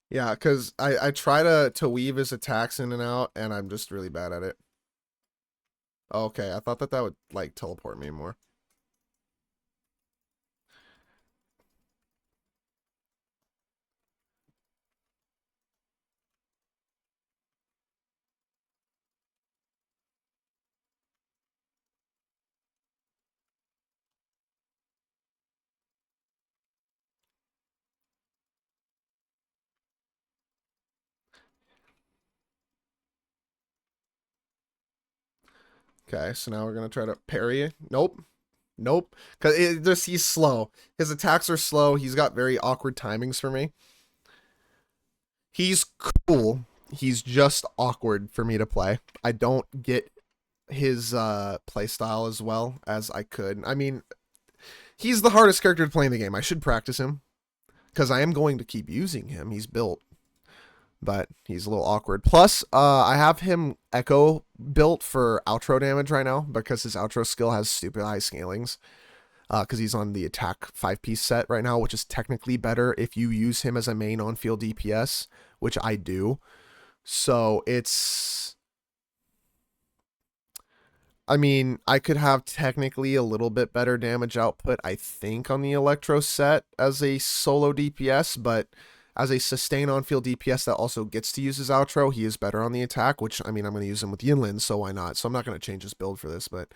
Yeah, because I try to weave his attacks in and out, and I'm just really bad at it. Okay, I thought that that would, like, teleport me more. Okay, so now we're gonna try to parry. Nope. Nope. Because he's slow. His attacks are slow. He's got very awkward timings for me. He's cool. He's just awkward for me to play. I don't get his play style as well as I could. I mean, he's the hardest character to play in the game. I should practice him because I am going to keep using him. He's built, but he's a little awkward. Plus, I have him Echo built for outro damage right now because his outro skill has stupid high scalings. Because he's on the attack 5-piece set right now, which is technically better if you use him as a main on-field DPS, which I do. So it's, I mean, I could have technically a little bit better damage output, I think, on the Electro set as a solo DPS, but as a sustain on-field DPS that also gets to use his outro, he is better on the attack, which, I mean, I'm going to use him with Yinlin, so why not? So I'm not going to change his build for this, but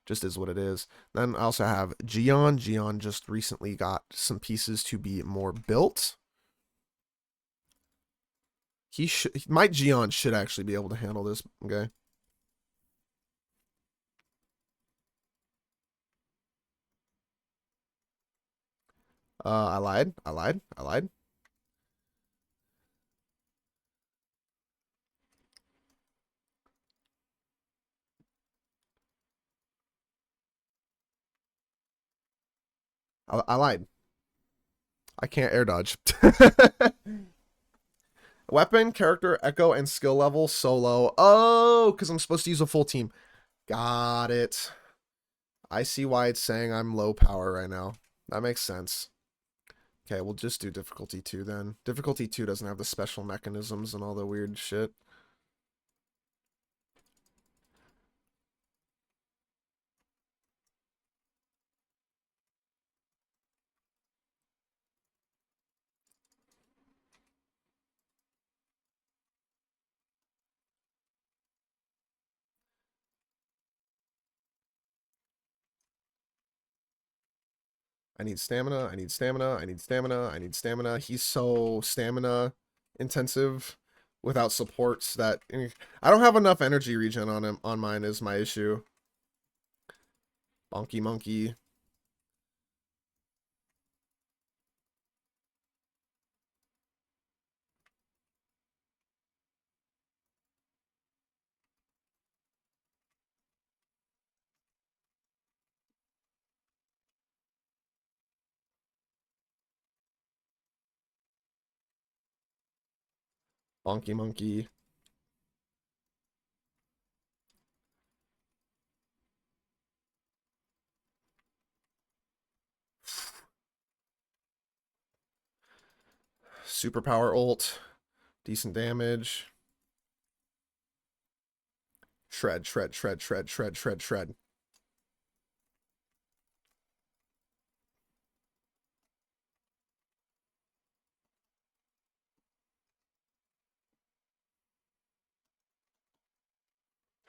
just is what it is. Then I also have Gion. Gion just recently got some pieces to be more built. He should, my Gion should actually be able to handle this guy. I lied. I lied. I lied. I lied. I can't air dodge. Weapon, character, echo, and skill level solo. Oh, because I'm supposed to use a full team. Got it. I see why it's saying I'm low power right now. That makes sense. Okay, we'll just do difficulty 2 then. Difficulty 2 doesn't have the special mechanisms and all the weird shit. I need stamina, I need stamina, I need stamina, I need stamina. He's so stamina intensive without supports that I don't have enough energy regen on him on mine is my issue. Bonky monkey. Bonky monkey. Superpower ult. Decent damage. Shred, shred, shred, shred, shred, shred, shred.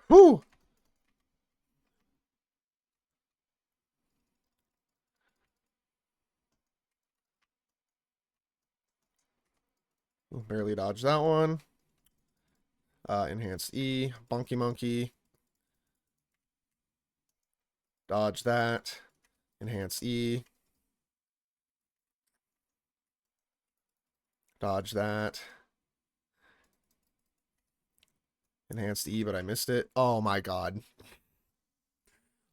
Whew! Barely dodged that one. Enhanced E. Bonky monkey. Dodge that. Enhanced E. Dodge that. Enhanced E, but I missed it. Oh my god.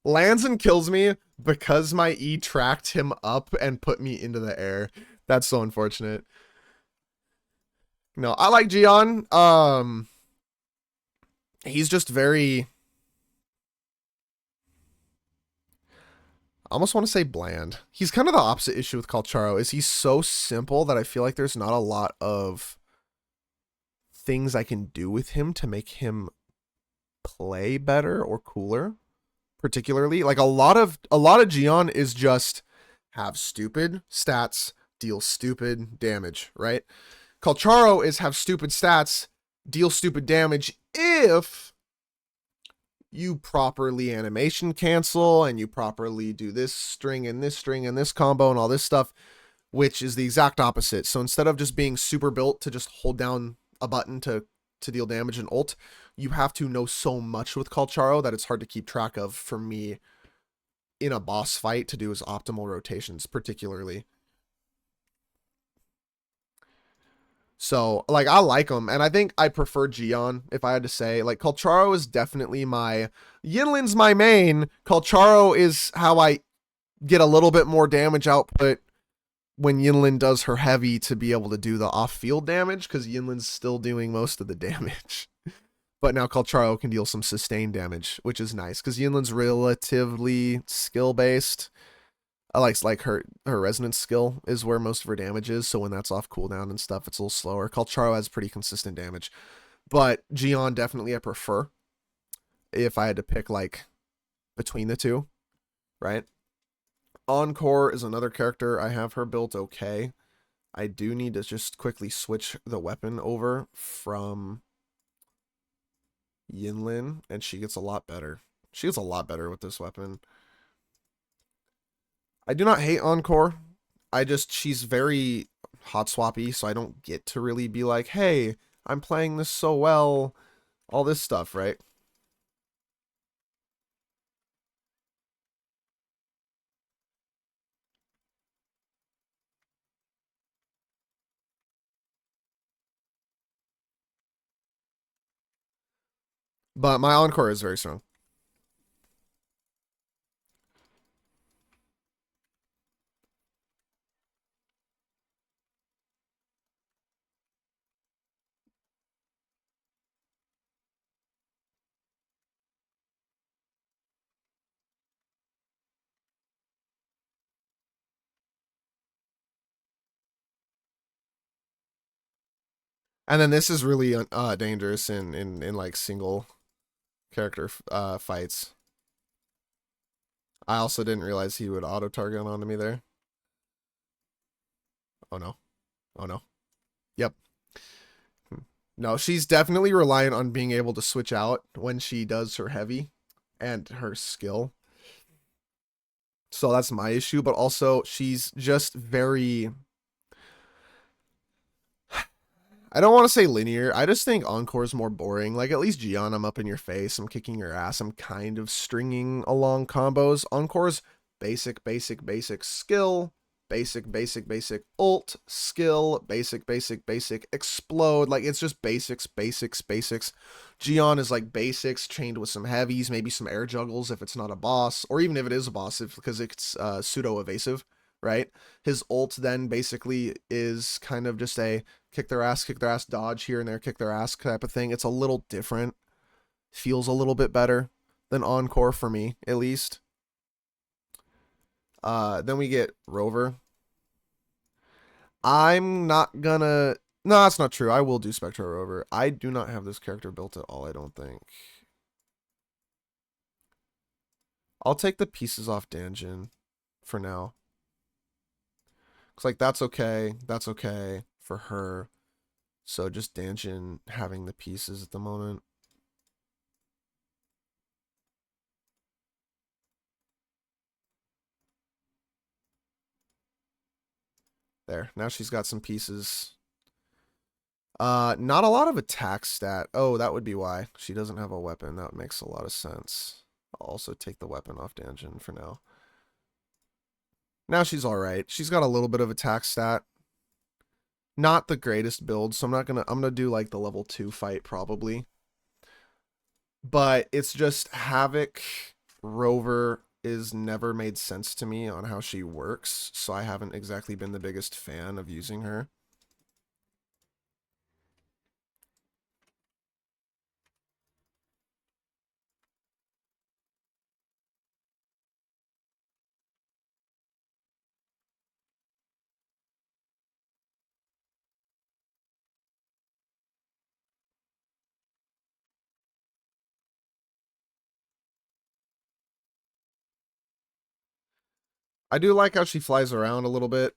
Lands and kills me because my E tracked him up and put me into the air. That's so unfortunate. No, I like Gian. He's just very... I almost want to say bland. He's kind of the opposite issue with Calcharo, is he's so simple that I feel like there's not a lot of things I can do with him to make him play better or cooler. Particularly, like a lot of Gian is just have stupid stats, deal stupid damage, right? Calcharo is have stupid stats, deal stupid damage if you properly animation cancel and you properly do this string and this combo and all this stuff, which is the exact opposite. So instead of just being super built to just hold down a button to deal damage and ult, you have to know so much with Calcharo that it's hard to keep track of for me in a boss fight to do his optimal rotations, particularly. So, like, I like him, and I think I prefer Gian, if I had to say. Like, Calcharo is definitely my... Yinlin's my main. Calcharo is how I get a little bit more damage output when Yinlin does her heavy to be able to do the off-field damage, because Yinlin's still doing most of the damage. But now Calcharo can deal some sustained damage, which is nice, because Yinlin's relatively skill-based. I like her resonance skill is where most of her damage is, so when that's off cooldown and stuff, it's a little slower. Calcharo has pretty consistent damage. But Gian definitely I prefer if I had to pick like between the two, right? Encore is another character. I have her built okay. I do need to just quickly switch the weapon over from Yinlin, and she gets a lot better. She gets a lot better with this weapon. I do not hate Encore. She's very hot swappy, so I don't get to really be like, hey, I'm playing this so well, all this stuff, right? But my Encore is very strong. And then this is really dangerous in like single character fights. I also didn't realize he would auto target onto me there. Oh no. Oh no. Yep. No, she's definitely reliant on being able to switch out when she does her heavy and her skill. So that's my issue, but also she's just very, I don't want to say linear. I just think Encore is more boring. Like at least Gion, I'm up in your face. I'm kicking your ass. I'm kind of stringing along combos. Encore's basic skill, basic ult, skill, basic explode. Like it's just basics. Gion is like basics chained with some heavies, maybe some air juggles if it's not a boss, or even if it is a boss, because it's pseudo evasive, right? His ult then basically is kind of just a kick their ass, dodge here and there, kick their ass type of thing. It's a little different. Feels a little bit better than Encore for me, at least. Then we get Rover. I'm not gonna. No, that's not true. I will do Spectro Rover. I do not have this character built at all, I don't think. I'll take the pieces off Danjin for now. Looks like that's okay. That's okay for her. So just Danjin having the pieces at the moment. There. Now she's got some pieces. Not a lot of attack stat. Oh, that would be why. She doesn't have a weapon. That makes a lot of sense. I'll also take the weapon off Danjin for now. Now she's alright. She's got a little bit of attack stat. Not the greatest build, so I'm gonna do like the level 2 fight probably. But it's just Havoc Rover is never made sense to me on how she works, so I haven't exactly been the biggest fan of using her. I do like how she flies around a little bit.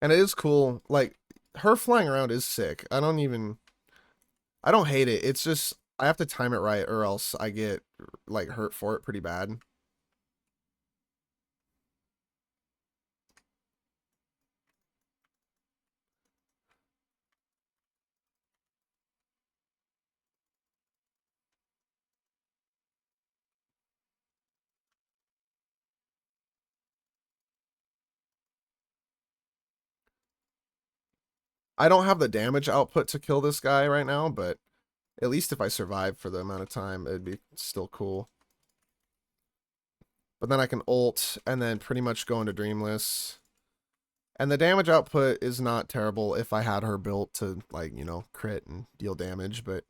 And it is cool. Like, her flying around is sick. I don't hate it. It's just, I have to time it right or else I get, like, hurt for it pretty bad. I don't have the damage output to kill this guy right now, but at least if I survive for the amount of time, it'd be still cool. But then I can ult and then pretty much go into Dreamless. And the damage output is not terrible if I had her built to, like, you know, crit and deal damage, but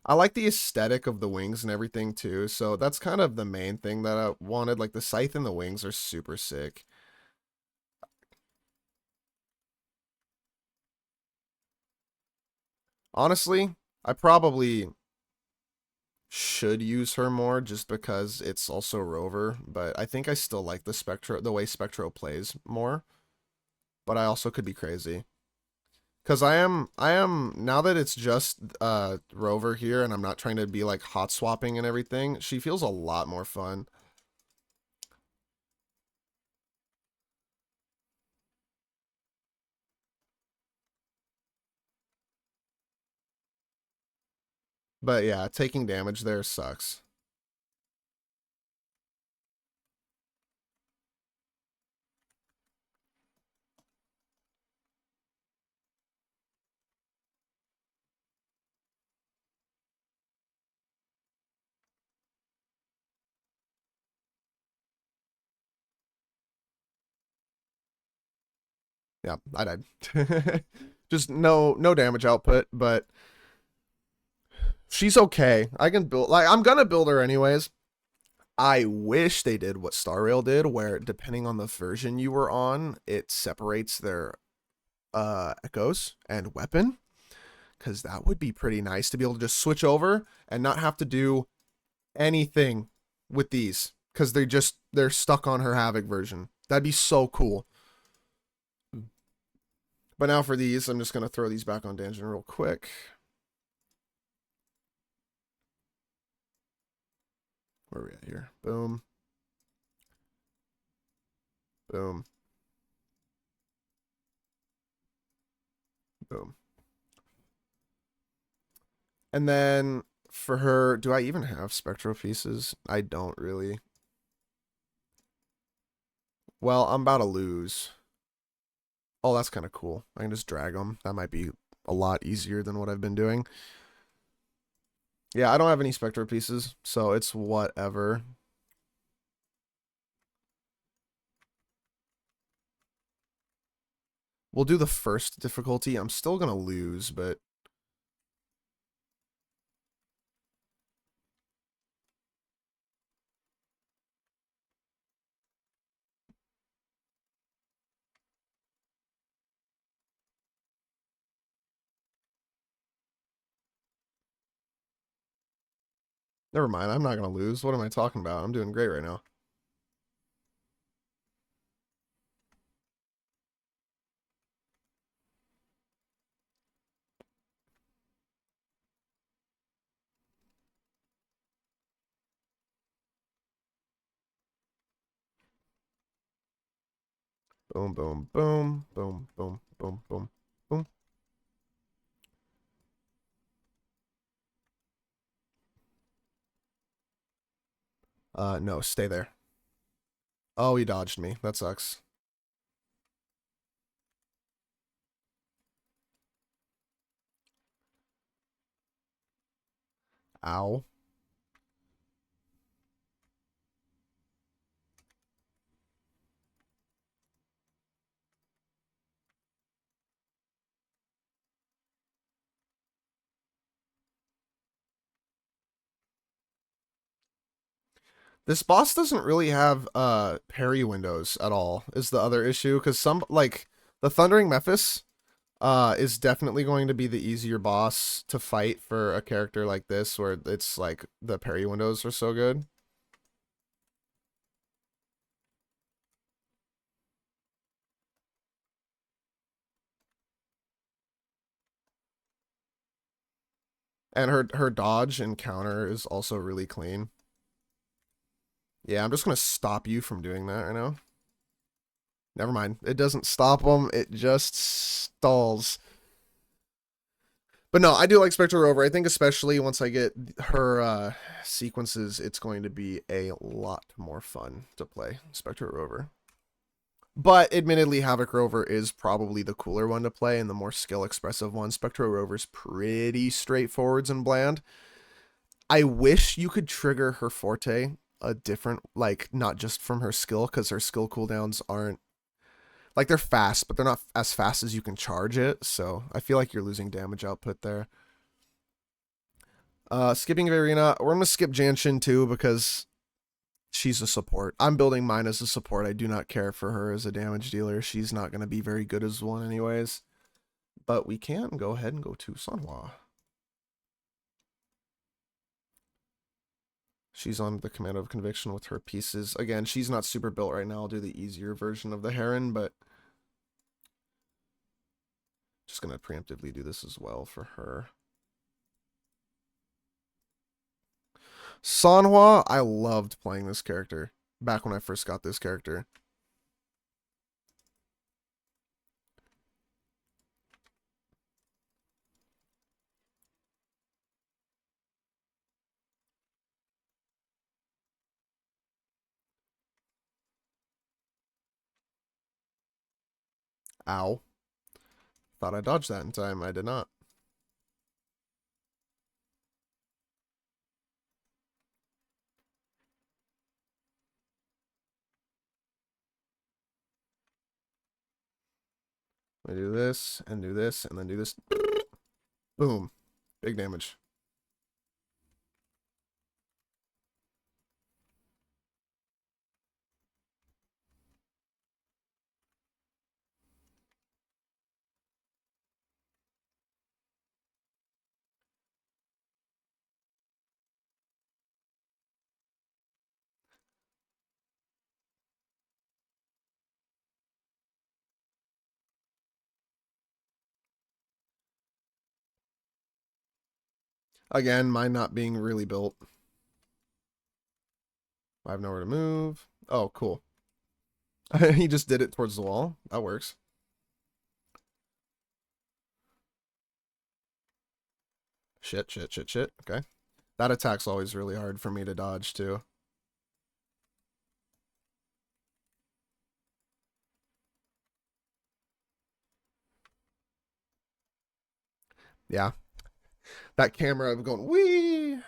I like the aesthetic of the wings and everything too. So that's kind of the main thing that I wanted. Like the scythe and the wings are super sick. Honestly, I probably should use her more just because it's also Rover, but I think I still like the way Spectro plays more, but I also could be crazy. Cause I am now that it's just Rover here and I'm not trying to be like hot swapping and everything, she feels a lot more fun. But yeah, taking damage there sucks. Yeah, I died. Just no damage output, but she's okay. I can build, like, I'm gonna build her anyways. I wish they did what Star Rail did, where depending on the version you were on, it separates their echoes and weapon, because that would be pretty nice to be able to just switch over and not have to do anything with these, because they're stuck on her Havoc version. That'd be so cool. But now for these, I'm just gonna throw these back on Danjin real quick. Where are we at here? Boom. Boom. Boom. And then for her, do I even have spectral pieces? I don't really. Well, I'm about to lose. Oh, that's kind of cool. I can just drag them. That might be a lot easier than what I've been doing. Yeah, I don't have any spectral pieces, so it's whatever. We'll do the first difficulty. I'm still going to lose, but never mind. I'm not going to lose. What am I talking about? I'm doing great right now. Boom, boom, boom, boom, boom, boom, boom, boom. No, stay there. Oh, he dodged me. That sucks. Ow. This boss doesn't really have parry windows at all, is the other issue, because some, like, the Thundering Mephis is definitely going to be the easier boss to fight for a character like this, where it's like the parry windows are so good. And her dodge and counter is also really clean. Yeah, I'm just gonna stop you from doing that right now. Never mind. It doesn't stop them, it just stalls. But no, I do like Spectre Rover. I think especially once I get her sequences, it's going to be a lot more fun to play Spectre Rover. But admittedly, Havoc Rover is probably the cooler one to play and the more skill expressive one. Spectro Rover's pretty straightforward and bland. I wish you could trigger her forte a different, like, not just from her skill, because her skill cooldowns aren't, like, they're fast, but they're not as fast as you can charge it. So I feel like you're losing damage output there. Skipping Verena, we're gonna skip Janshin too because she's a support. I'm building mine as a support. I do not care for her as a damage dealer. She's not gonna be very good as one anyways. But we can go ahead and go to Sanhua. She's on the Command of Conviction with her pieces. Again, she's not super built right now. I'll do the easier version of the Heron, but just gonna preemptively do this as well for her. Sanhua, I loved playing this character back when I first got this character. Ow. Thought I dodged that in time. I did not. I do this, and do this, and then do this. Boom. Big damage. Again, mine not being really built. I have nowhere to move. Oh, cool. He just did it towards the wall. That works. Shit, shit, shit, shit. Okay. That attack's always really hard for me to dodge, too. Yeah. That camera of going, wee!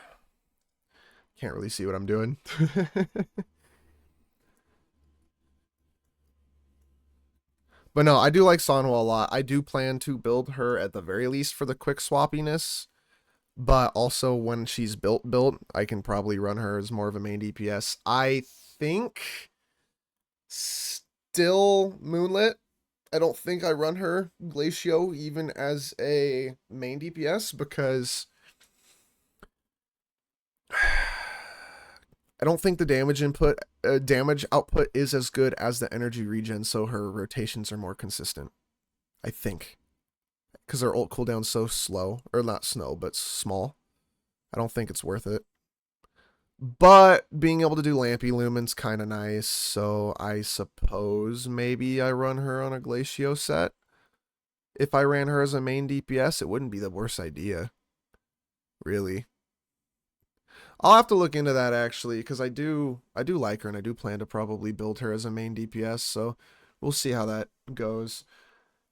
Can't really see what I'm doing. But no, I do like Sanhua a lot. I do plan to build her at the very least for the quick swappiness. But also when she's built, I can probably run her as more of a main DPS. I think still Moonlit. I don't think I run her Glacio even as a main DPS because I don't think the damage output is as good as the energy regen, so her rotations are more consistent. I think. Because her ult cooldown's so slow. Or not slow, but small. I don't think it's worth it. But being able to do Lampy Lumen's kind of nice, so I suppose maybe I run her on a Glacio set. If I ran her as a main DPS, it wouldn't be the worst idea. Really. I'll have to look into that actually, because I do like her and I do plan to probably build her as a main DPS, so we'll see how that goes.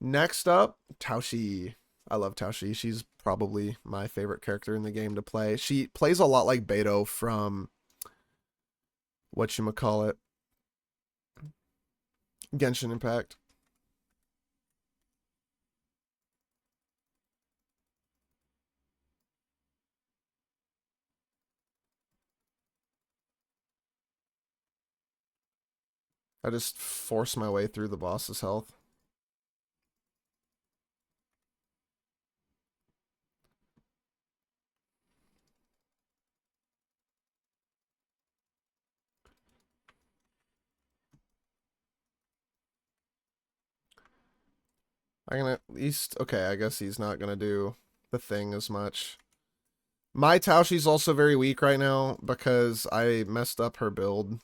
Next up, Taoshi. I love Taoshi. She's probably my favorite character in the game to play. She plays a lot like Beto from whatchamacallit, Genshin Impact. I just force my way through the boss's health. I can at least... Okay, I guess he's not going to do the thing as much. My Taoshi's also very weak right now because I messed up her build.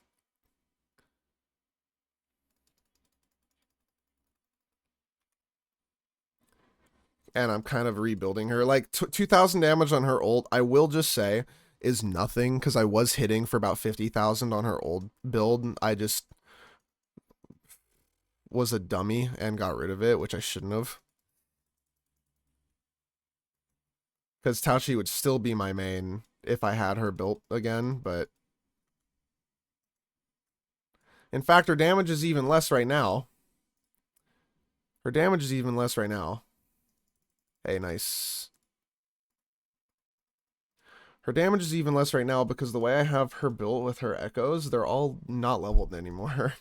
And I'm kind of rebuilding her. Like, 2,000 damage on her ult, I will just say, is nothing because I was hitting for about 50,000 on her old build. I just was a dummy and got rid of it, which I shouldn't have. Because Taoshi would still be my main if I had her built again, but... In fact, her damage is even less right now. Her damage is even less right now. Hey, nice. Her damage is even less right now because the way I have her built with her echoes, they're all not leveled anymore.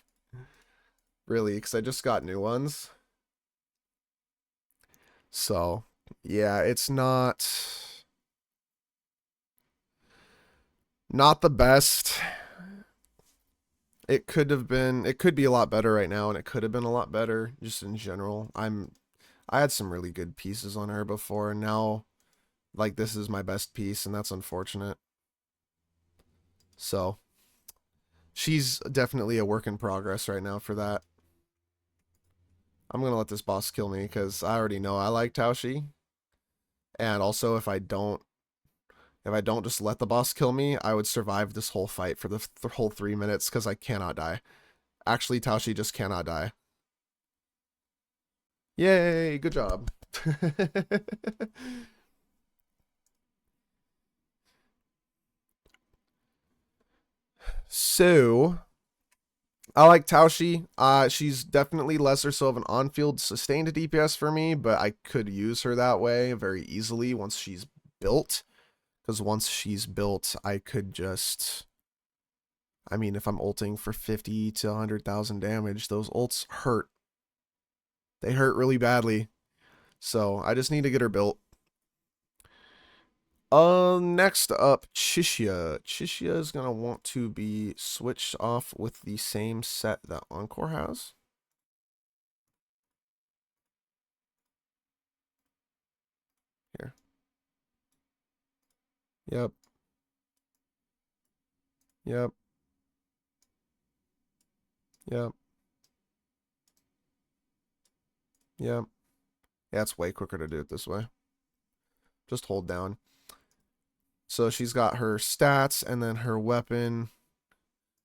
Really, because I just got new ones. So, yeah, it's not the best. It could be a lot better right now, and it could have been a lot better just in general. I had some really good pieces on her before, and now, like, this is my best piece, and that's unfortunate. So, she's definitely a work in progress right now for that. I'm gonna let this boss kill me because I already know I like Taoshi. And also, if I don't just let the boss kill me, I would survive this whole fight for the whole 3 minutes because I cannot die. Actually, Taoshi just cannot die. Yay! Good job. So, I like Taoshi. She's definitely lesser so of an on-field sustained DPS for me, but I could use her that way very easily once she's built. Because once she's built, I could just... I mean, if I'm ulting for 50 to 100,000 damage, those ults hurt. They hurt really badly. So I just need to get her built. Next up, Chishia. Chishia is going to want to be switched off with the same set that Encore has. Here. Yep. Yep. Yep. Yep. Yeah, it's way quicker to do it this way. Just hold down. So she's got her stats and then her weapon.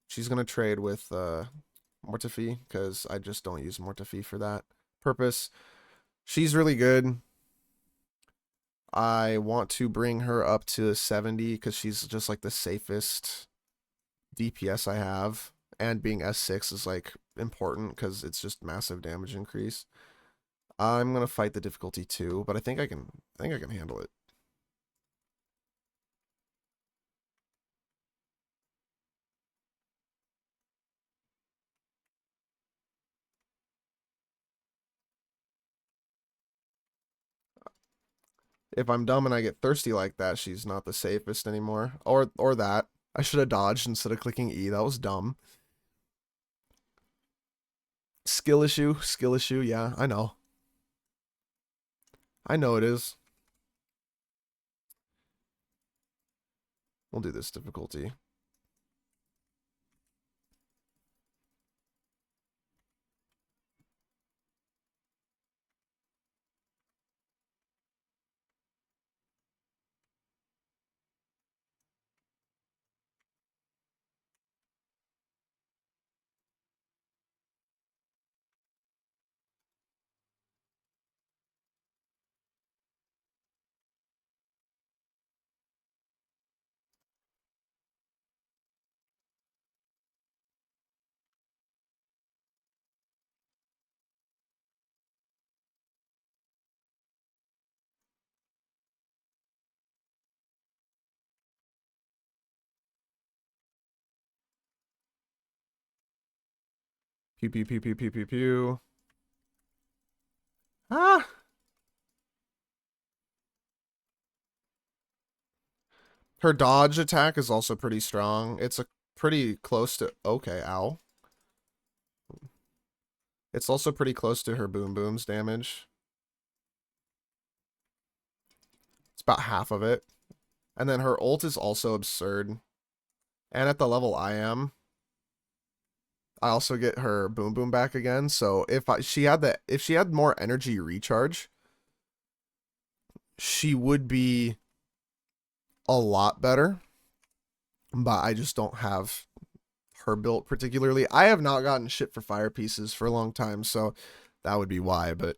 She's going to trade with Mortifi because I just don't use Mortifi for that purpose. She's really good. I want to bring her up to 70 because she's just like the safest DPS I have. And being S6 is like important because it's just massive damage increase. I'm going to fight the difficulty too, but I think I can handle it. If I'm dumb and I get thirsty like that, she's not the safest anymore. Or that. I should have dodged instead of clicking E. That was dumb. Skill issue. Skill issue. Yeah, I know. I know it is. We'll do this difficulty. Pew pew pew pew pew pew pew. Ah! Her dodge attack is also pretty strong. It's a pretty close to... Okay, ow. It's also pretty close to her boom boom's damage. It's about half of it. And then her ult is also absurd. And at the level I am, I also get her boom boom back again. So if she had more energy recharge, she would be a lot better. But I just don't have her built particularly. I have not gotten shit for fire pieces for a long time, so that would be why. But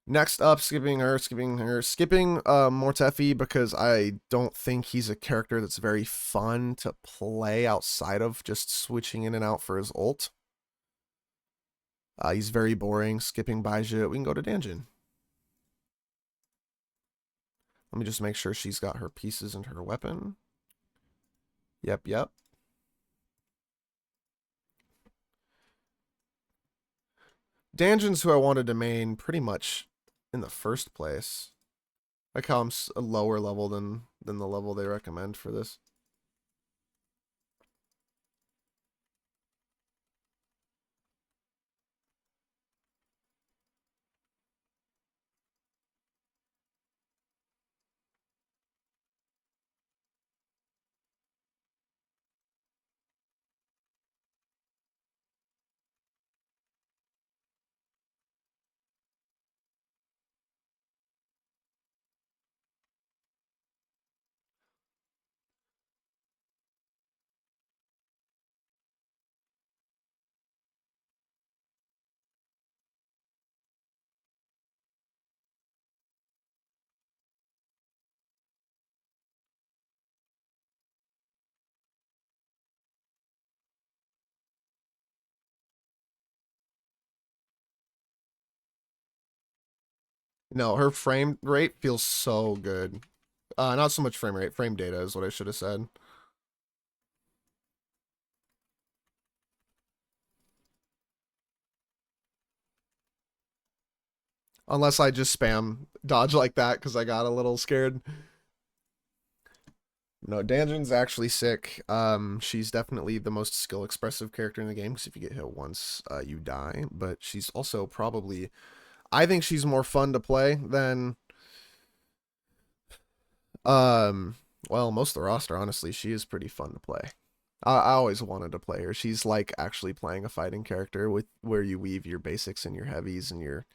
next up, skipping Mortefi because I don't think he's a character that's very fun to play outside of just switching in and out for his ult. He's very boring. Skipping Baizhi, we can go to Danjin. Let me just make sure she's got her pieces and her weapon. Yep, yep. Danjin's who I wanted to main pretty much in the first place. Like how I'm a lower level than the level they recommend for this. No, her frame rate feels so good. Not so much frame rate, frame data is what I should have said. Unless I just spam dodge like that because I got a little scared. No, Danjon's actually sick. She's definitely the most skill expressive character in the game because if you get hit once, you die. But she's also probably, I think she's more fun to play than, um, well, most of the roster. Honestly, she is pretty fun to play. I always wanted to play her. She's like actually playing a fighting character with where you weave your basics and your heavies and your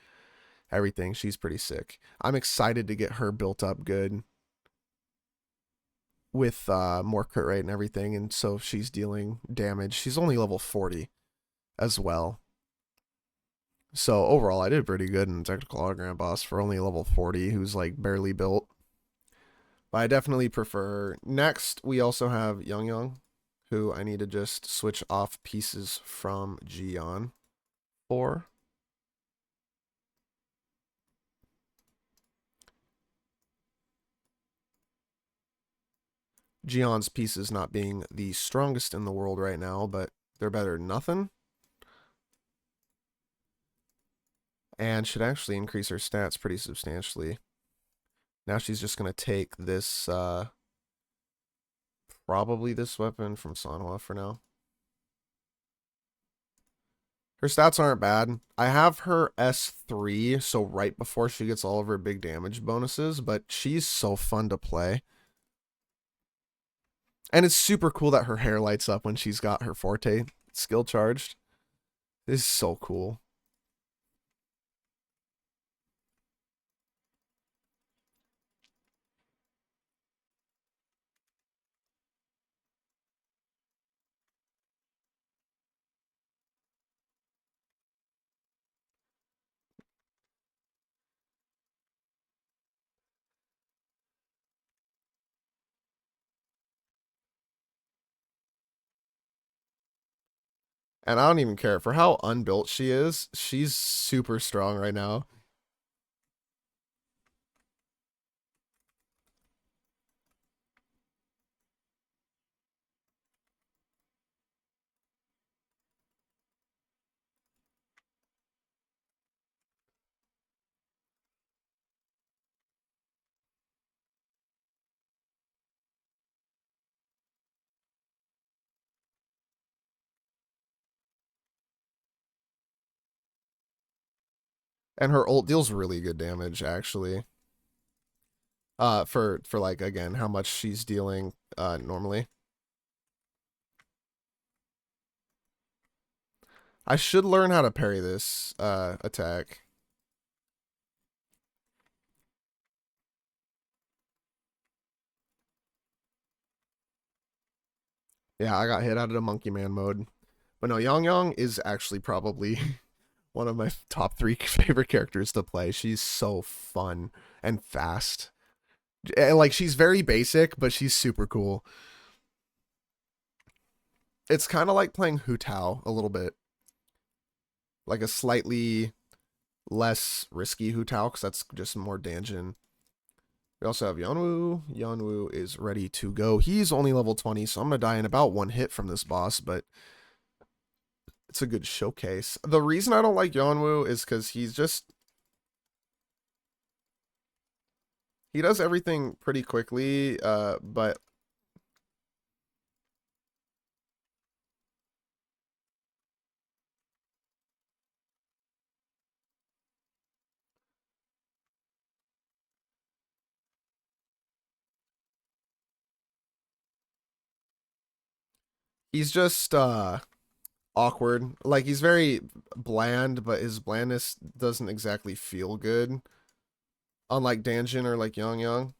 everything. She's pretty sick. I'm excited to get her built up good with more crit rate and everything. And so she's dealing damage. She's only level 40 as well. So overall, I did pretty good in technical hologram boss for only level 40, who's like barely built. But I definitely prefer. Next, we also have Young Young, who I need to just switch off pieces from Gion for. Gion's pieces not being the strongest in the world right now, but they're better than nothing. And should actually increase her stats pretty substantially. Now she's just going to take this, probably this weapon from Sanhua for now. Her stats aren't bad. I have her S3, so right before she gets all of her big damage bonuses, but she's so fun to play. And it's super cool that her hair lights up when she's got her Forte skill charged. This is so cool. And I don't even care. For how unbuilt she is, she's super strong right now. And her ult deals really good damage, actually. For like, again, how much she's dealing normally. I should learn how to parry this attack. Yeah, I got hit out of the monkey man mode. But no, Yang Yang is actually probably one of my top 3 favorite characters to play. She's so fun and fast. And like she's very basic, but she's super cool. It's kind of like playing Hu Tao a little bit. Like a slightly less risky Hu Tao, because that's just more Danjin. We also have Yanwu. Yanwu is ready to go. He's only level 20, so I'm going to die in about 1 hit from this boss, but it's a good showcase. The reason I don't like Yanwu is because he's just... He does everything pretty quickly, but he's just awkward. Like he's very bland, but his blandness doesn't exactly feel good. Unlike Danjin or like Yang Yang.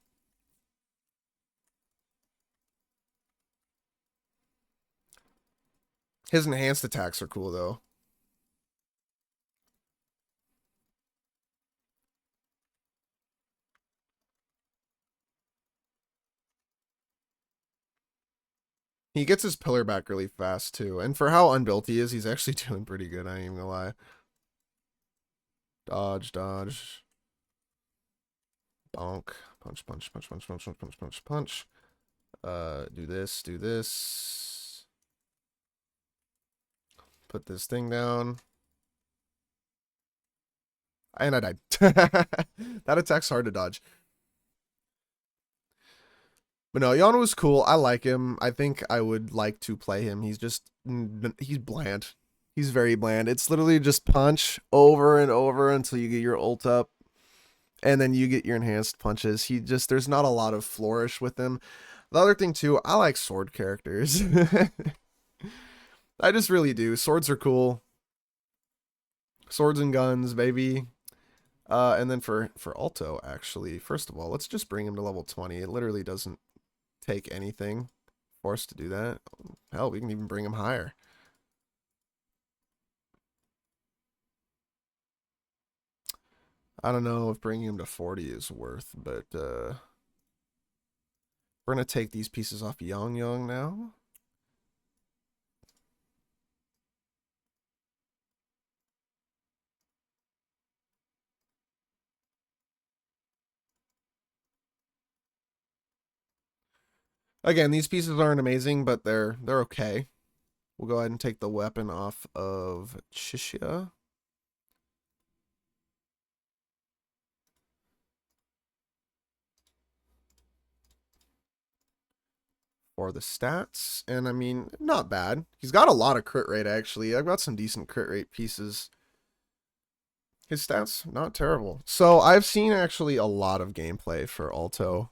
His enhanced attacks are cool though. He gets his pillar back really fast too. And for how unbuilt he is, he's actually doing pretty good, I ain't even gonna lie. Dodge, dodge. Bonk. Punch, punch, punch, punch, punch, punch, punch, punch, punch. Do this, do this. Put this thing down. And I died. That attack's hard to dodge. But no, Yano was cool. I like him. I think I would like to play him. He's bland. He's very bland. It's literally just punch over and over until you get your ult up. And then you get your enhanced punches. There's not a lot of flourish with him. The other thing too, I like sword characters. I just really do. Swords are cool. Swords and guns, baby. And then for Alto, actually, first of all, let's just bring him to level 20. It literally doesn't take anything for us to do that. Hell, we can even bring him higher. I don't know if bringing him to 40 is worth, but we're going to take these pieces off Yang Yang now. Again, these pieces aren't amazing, but they're okay. We'll go ahead and take the weapon off of Cashy for the stats. And I mean, not bad. He's got a lot of crit rate, actually. I've got some decent crit rate pieces. His stats, not terrible. So I've seen actually a lot of gameplay for Alto,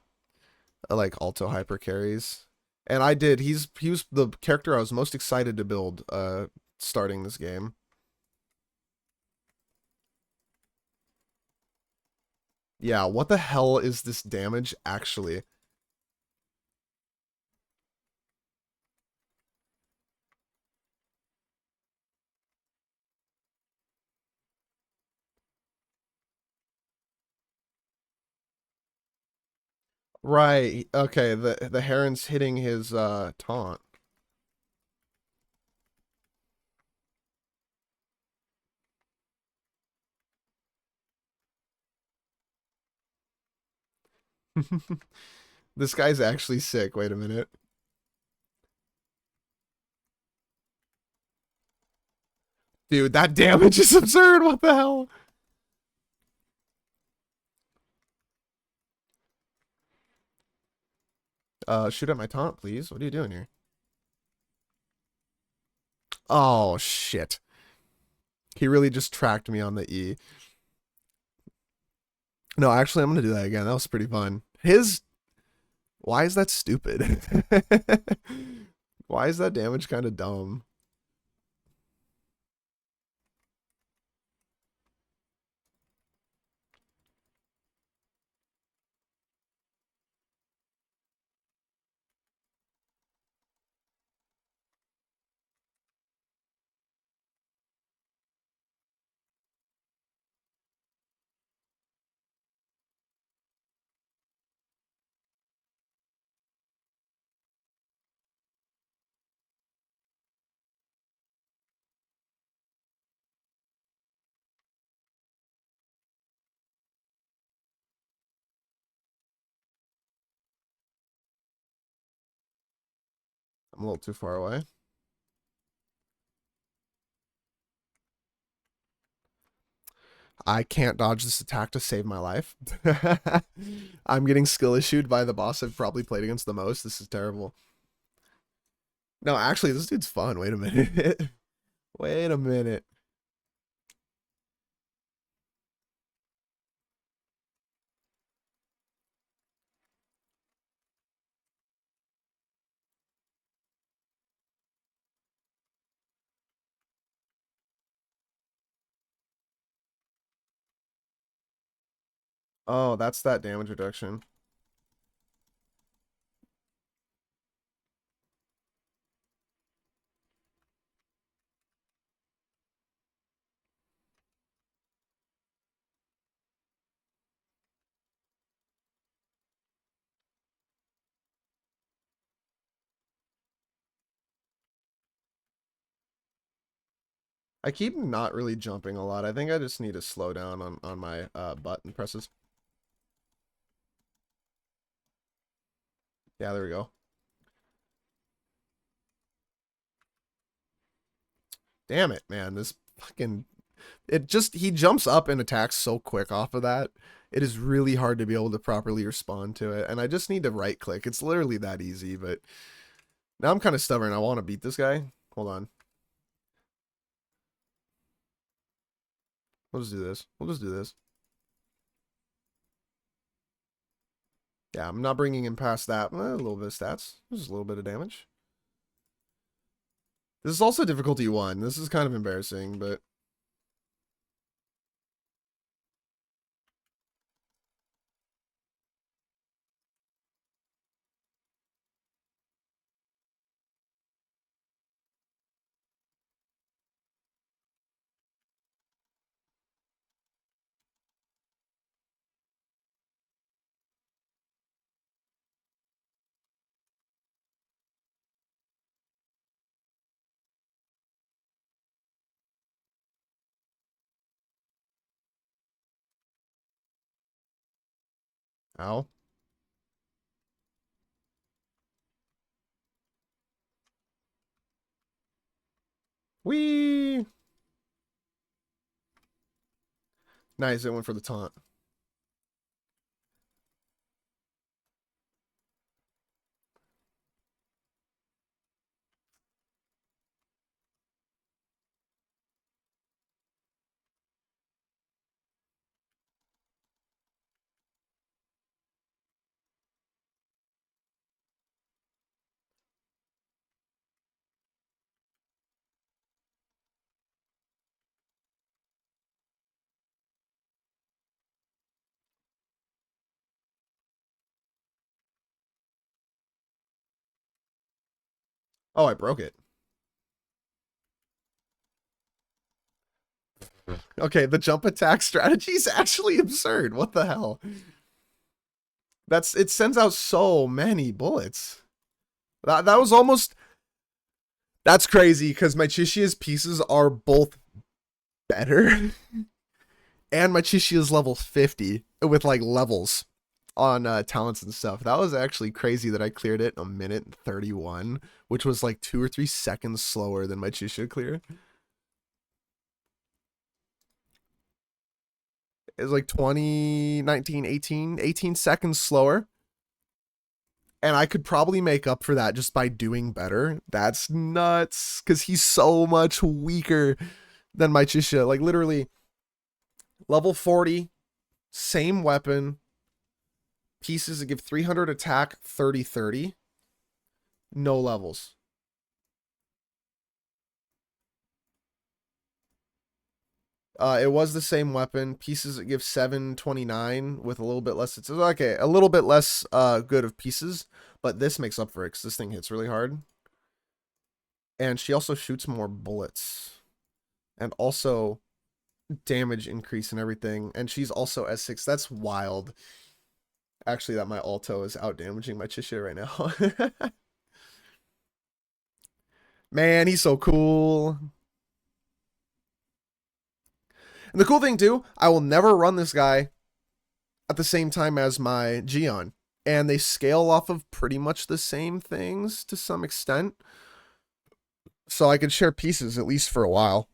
like Alto hyper carries. And I did. He was the character I was most excited to build starting this game. Yeah, what the hell is this damage actually? Right. Okay, the Heron's hitting his taunt. This guy's actually sick. Wait a minute. Dude, that damage is absurd. What the hell? Shoot at my taunt, please. What are you doing here? Oh, shit. He really just tracked me on the E. No, actually, I'm going to do that again. That was pretty fun. Why is that stupid? Why is that damage kind of dumb? I'm a little too far away. I can't dodge this attack to save my life. I'm getting skill issued by the boss I've probably played against the most. This is terrible. No, actually, this dude's fun. Wait a minute. Wait a minute. Oh, that's that damage reduction. I keep not really jumping a lot. I think I just need to slow down on my button presses. Yeah, there we go. Damn it, man. This fucking he jumps up and attacks so quick off of that. It is really hard to be able to properly respond to it. And I just need to right click. It's literally that easy, but now I'm kind of stubborn. I want to beat this guy. Hold on. We'll just do this. We'll just do this. Yeah, I'm not bringing him past that. A little bit of stats. Just a little bit of damage. This is also difficulty 1. This is kind of embarrassing, but... Ow. Whee! Nice, it went for the taunt. Oh, I broke it. Okay, the jump attack strategy is actually absurd. What the hell? It sends out so many bullets. That was almost... That's crazy, because my Chishia's pieces are both better. And my Chishia's level 50 with, like, levels on talents and stuff. That was actually crazy that I cleared it in a minute and 31, which was, like, 2 or 3 seconds slower than my Chishia clear. It was like 20, 19, 18 seconds slower. And I could probably make up for that just by doing better. That's nuts. Because he's so much weaker than my Chisha. Like, literally, level 40, same weapon, pieces that give 300 attack, 30-30. No levels. It was the same weapon. Pieces that give 729 with a little bit less. It's okay, a little bit less good of pieces, but this makes up for it because this thing hits really hard. And she also shoots more bullets. And also damage increase and everything. And she's also S6. That's wild. Actually, that my Alto is out damaging my Chisha right now. Man, he's so cool. And the cool thing too, I will never run this guy at the same time as my Gion. And they scale off of pretty much the same things to some extent. So I could share pieces at least for a while.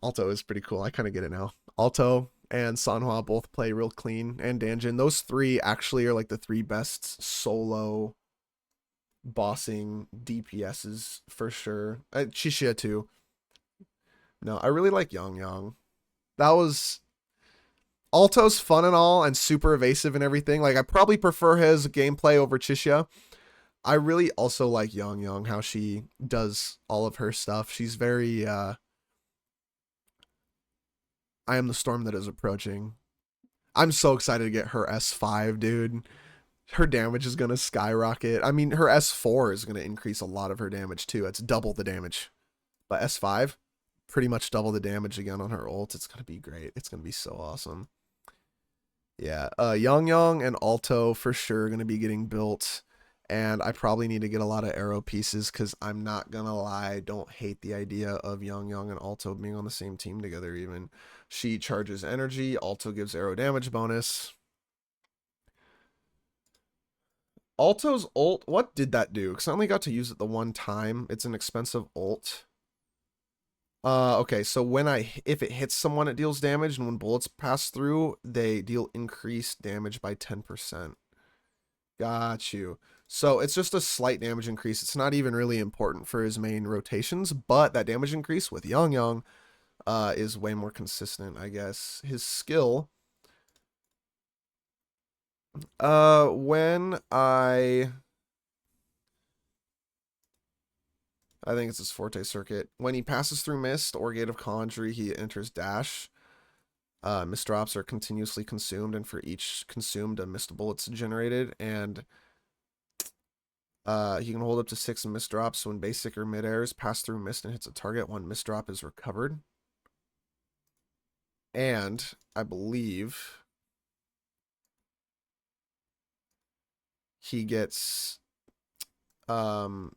Alto is pretty cool. I kind of get it now. Alto and Sanhua both play real clean, and Danjin. Those 3 actually are like the 3 best solo bossing DPSs for sure. Chishia too. No, I really like Yang Yang. That was... Alto's fun and all and super evasive and everything. Like, I probably prefer his gameplay over Chishia. I really also like Yang Yang, how she does all of her stuff. She's very, I am the storm that is approaching. I'm so excited to get her S5, dude. Her damage is going to skyrocket. I mean, her S4 is going to increase a lot of her damage, too. It's double the damage. But S5, pretty much double the damage again on her ult. It's going to be great. It's going to be so awesome. Yeah, Yang Yang and Alto for sure going to be getting built. And I probably need to get a lot of arrow pieces because I'm not going to lie, I don't hate the idea of Yang Yang and Alto being on the same team together even. She charges energy, Alto gives arrow damage bonus. Alto's ult, what did that do? Because I only got to use it the one time. It's an expensive ult. Okay, so if it hits someone, it deals damage, and when bullets pass through, they deal increased damage by 10%. Got you. So it's just a slight damage increase. It's not even really important for his main rotations, but that damage increase with Yang is way more consistent, I guess. His skill, when I think it's his forte circuit. When he passes through Mist or Gate of Conjury, he enters Dash. Mist drops are continuously consumed, and for each consumed, a Mist bullet's generated, and he can hold up to 6 Mist drops. So when basic or mid-airs pass through Mist and hits a target, 1 Mist drop is recovered. And I believe he gets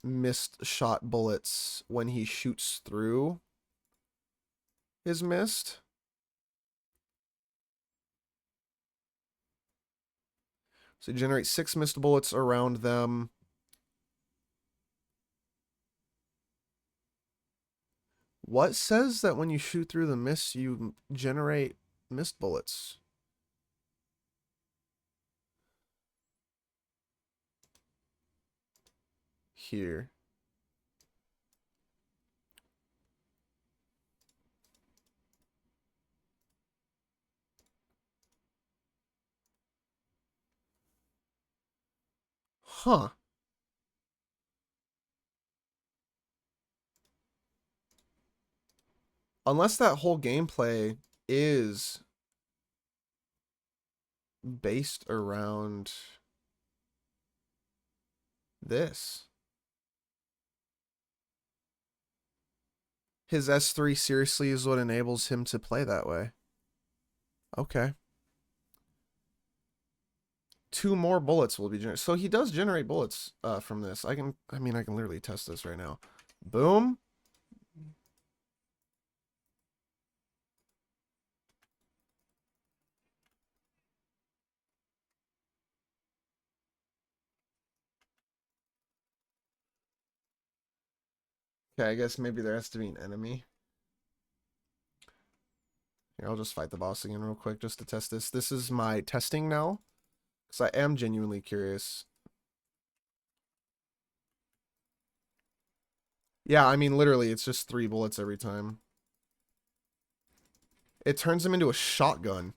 mist shot bullets when he shoots through his mist. So generate 6 mist bullets around them. What says that when you shoot through the mist, you generate mist bullets? Here. Huh. Unless that whole gameplay is based around this. His S3 seriously is what enables him to play that way. Okay. 2 more bullets will be generated. So he does generate bullets from this. I can literally test this right now. Boom. Okay, I guess maybe there has to be an enemy. Here, I'll just fight the boss again real quick just to test this. This is my testing now, because I am genuinely curious. Yeah, I mean, literally, it's just 3 bullets every time. It turns him into a shotgun.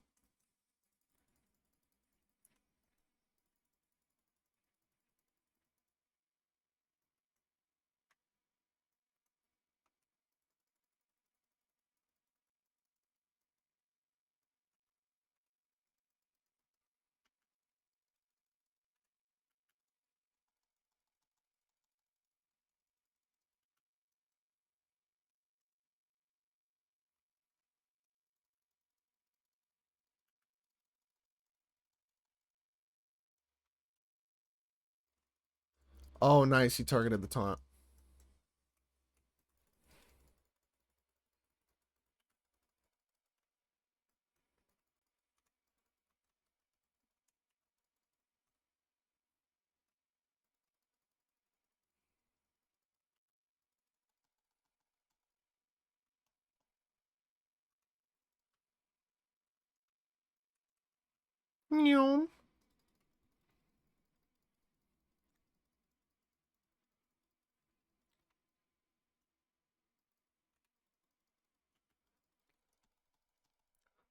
Oh, nice. He targeted the taunt. Meow.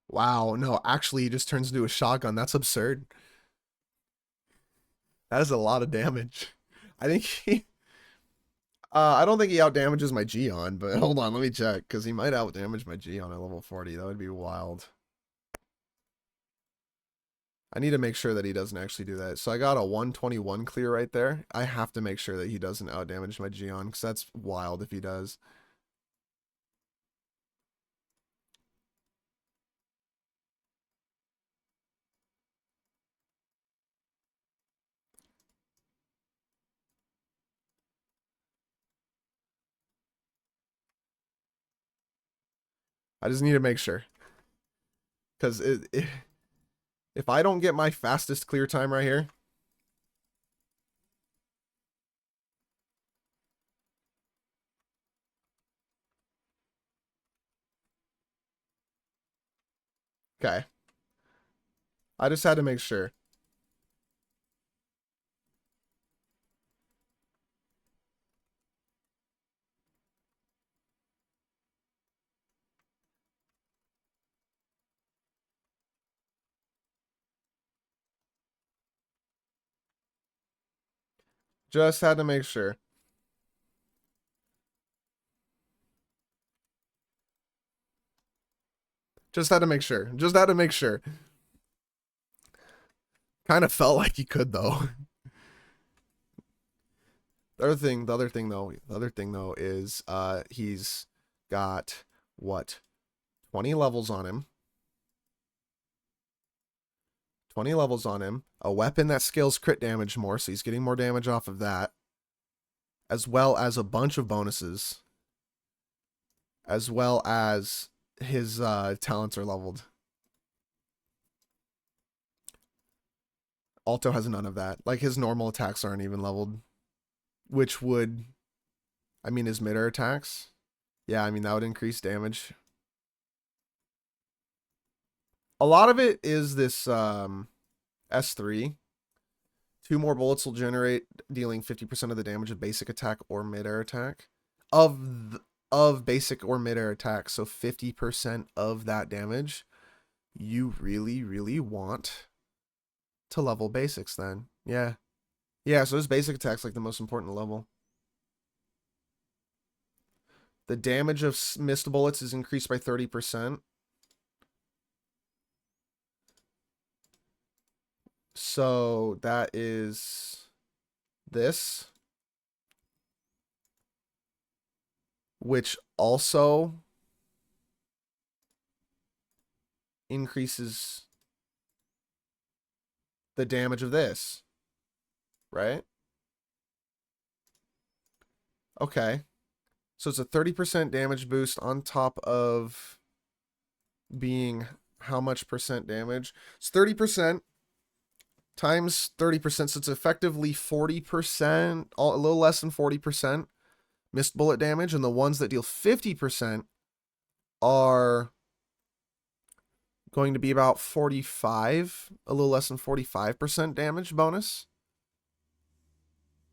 Wow, no, actually, he just turns into a shotgun. That's absurd. That is a lot of damage. I think he... I don't think he outdamages my Gion, but hold on, let me check, because he might outdamage my Gion at level 40. That would be wild. I need to make sure that he doesn't actually do that. So I got a 121 clear right there. I have to make sure that he doesn't outdamage my Gion, because that's wild if he does. I just need to make sure. Because if I don't get my fastest clear time right here, Okay. I just had to make sure. Just had to make sure. Just had to make sure. Just had to make sure. Kind of felt like he could though. The other thing though is he's got what? 20 levels on him. 20 levels on him. A weapon that scales crit damage more, so he's getting more damage off of that. As well as a bunch of bonuses. As well as his talents are leveled. Alto has none of that. Like, his normal attacks aren't even leveled. Which would... I mean, his mid-air attacks? Yeah, I mean, that would increase damage. A lot of it is this S3. 2 more bullets will generate, dealing 50% of the damage of basic attack or mid-air attack. Of basic or mid-air attack. So 50% of that damage you really, really want to level basics then. Yeah. Yeah, so his basic attack's like the most important level. The damage of missed bullets is increased by 30%. So that is this. Which also increases the damage of this. Right? Okay. So it's a 30% damage boost on top of being how much percent damage? It's 30% times 30%, so it's effectively 40%, a little less than 40% missed bullet damage, and the ones that deal 50% are going to be about 45, a little less than 45% damage bonus.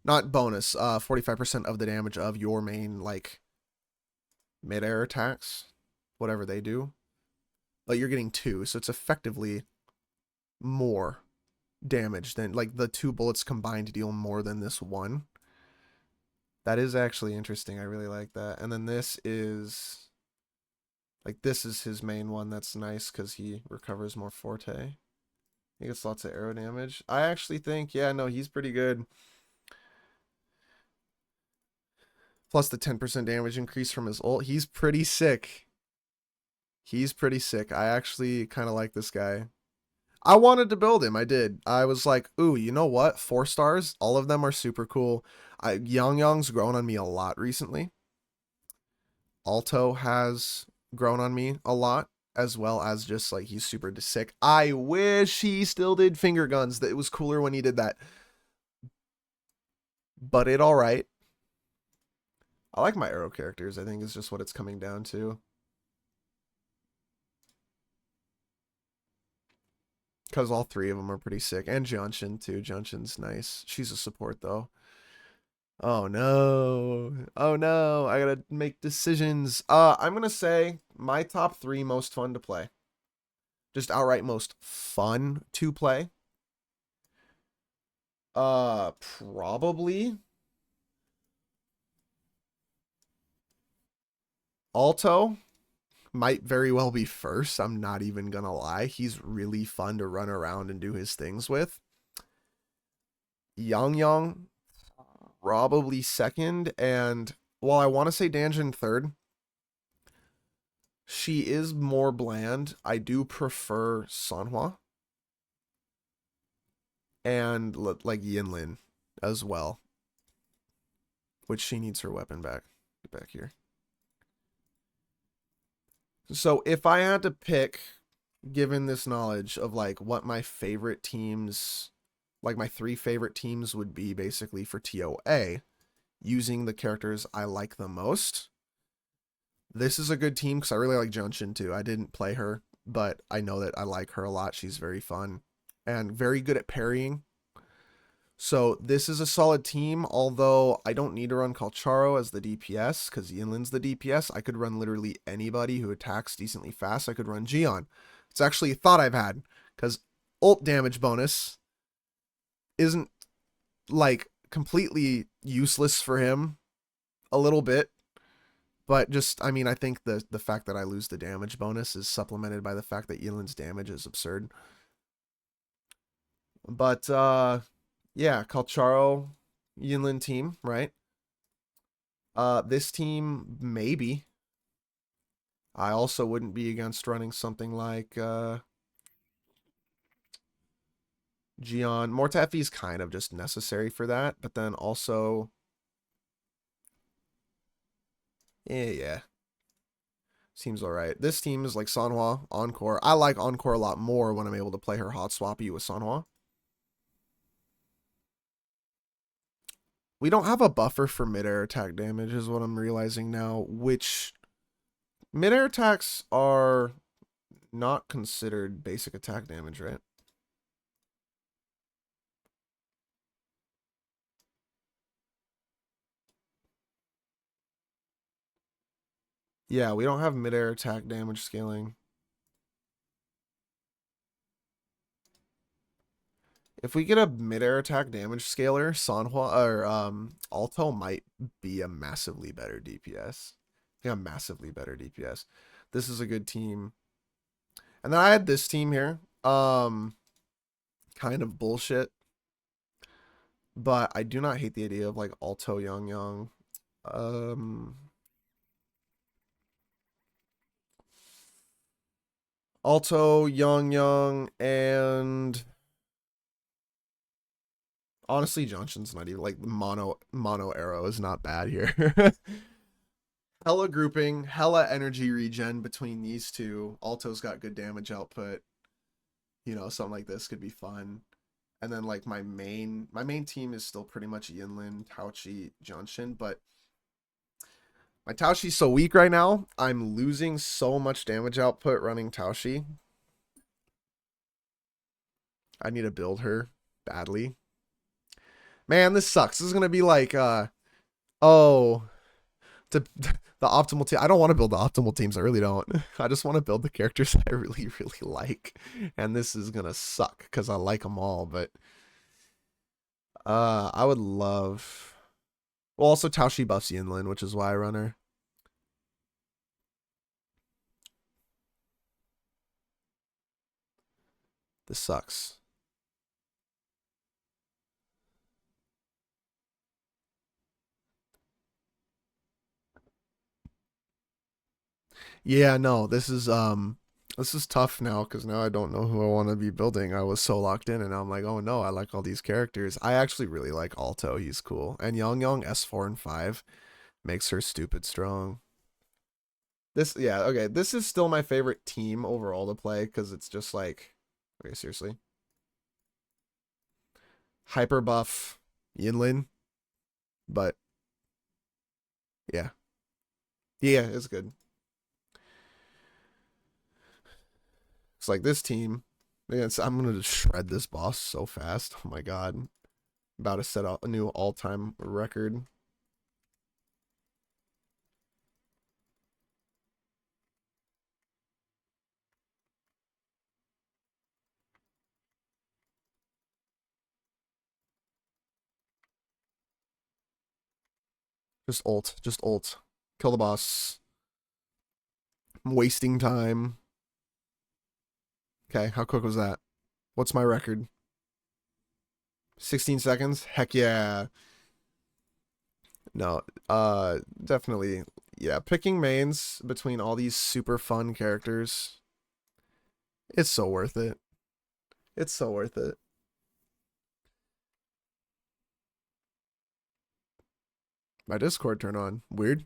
Not bonus, 45% of the damage of your main, like, mid-air attacks, whatever they do. But you're getting 2, so it's effectively more damage than, like, the 2 bullets combined deal more than this 1. That is actually interesting. I really like that. And then this is, like, this is his main one. That's nice because he recovers more forte. He gets lots of arrow damage. I actually think, yeah, no, he's pretty good. Plus the 10% damage increase from his ult. He's pretty sick. He's pretty sick. I actually kind of like this guy. I wanted to build him. I did. I was like, ooh, you know what? 4 stars. All of them are super cool. Yong's grown on me a lot recently. Alto has grown on me a lot, as well as just like he's super sick. I wish he still did finger guns. That it was cooler when he did that. But it all right. I like my arrow characters. I think is just what it's coming down to. Because all 3 of them are pretty sick. And Junshin, too. Junshin's nice. She's a support, though. Oh, no. Oh, no. I gotta make decisions. I'm gonna say my top 3 most fun to play. Just outright most fun to play. Probably Alto might very well be first. I'm not even gonna lie. He's really fun to run around and do his things with. Yang probably second, and while I want to say Danjin third, she is more bland. I do prefer Sanhua and like Yinlin as well, which she needs her weapon back. Get back here. So if I had to pick, given this knowledge of like what my favorite teams, like my 3 favorite teams would be basically for TOA, using the characters I like the most, this is a good team because I really like Junshin too. I didn't play her but I know that I like her a lot. She's very fun and very good at parrying. So this is a solid team, although I don't need to run Kalcharo as the DPS because Yinlin's the DPS. I could run literally anybody who attacks decently fast. I could run Gion. It's actually a thought I've had because ult damage bonus isn't like completely useless for him a little bit. But just, I mean, I think the fact that I lose the damage bonus is supplemented by the fact that Yinlin's damage is absurd. But yeah, Kalcharo, Yinlin team, right? This team, maybe. I also wouldn't be against running something like Gion. Mortefi is kind of just necessary for that, but then also, yeah. Seems alright. This team is like Sanhua, Encore. I like Encore a lot more when I'm able to play her hot swappy with Sanhua. We don't have a buffer for mid-air attack damage is what I'm realizing now, which mid-air attacks are not considered basic attack damage, right? Yeah, we don't have mid-air attack damage scaling. If we get a mid-air attack damage scaler, Sanhua or Alto might be a massively better DPS. Yeah, massively better DPS. This is a good team. And then I had this team here. Kind of bullshit. But I do not hate the idea of like Alto Young. Alto Young, and honestly, Johnson's not even like mono arrow is not bad here. Hella grouping, hella energy regen between these two. Alto's got good damage output. You know, something like this could be fun. And then like my main team is still pretty much Yinlin, Taochi, Johnson, but my Taoshi's so weak right now. I'm losing so much damage output running Taoshi. I need to build her badly. Man, this sucks. This is gonna be like oh, to the optimal team. I don't want to build the optimal teams. I really don't. I just want to build the characters I really like. And this is gonna suck because I like them all. But I would love. Well, also Taoshi buffs Yinlin, which is why I run her. This sucks. Yeah, no, this is tough now because now I don't know who I want to be building. I was so locked in, and now I'm like, oh no, I like all these characters. I actually really like Alto. He's cool, and Young S4 and 5 makes her stupid strong. This, yeah, okay. This is still my favorite team overall to play because it's just like, okay, seriously, hyper buff Yinlin, but yeah, yeah, it's good. It's like this team. I'm gonna just shred this boss so fast. Oh my god, about to set a new all-time record. Just ult. Kill the boss. I'm wasting time. Okay, how quick was that? What's my record? 16 seconds? Heck yeah. No, definitely. Yeah, picking mains between all these super fun characters, it's so worth it. It's so worth it. My Discord turned on. Weird.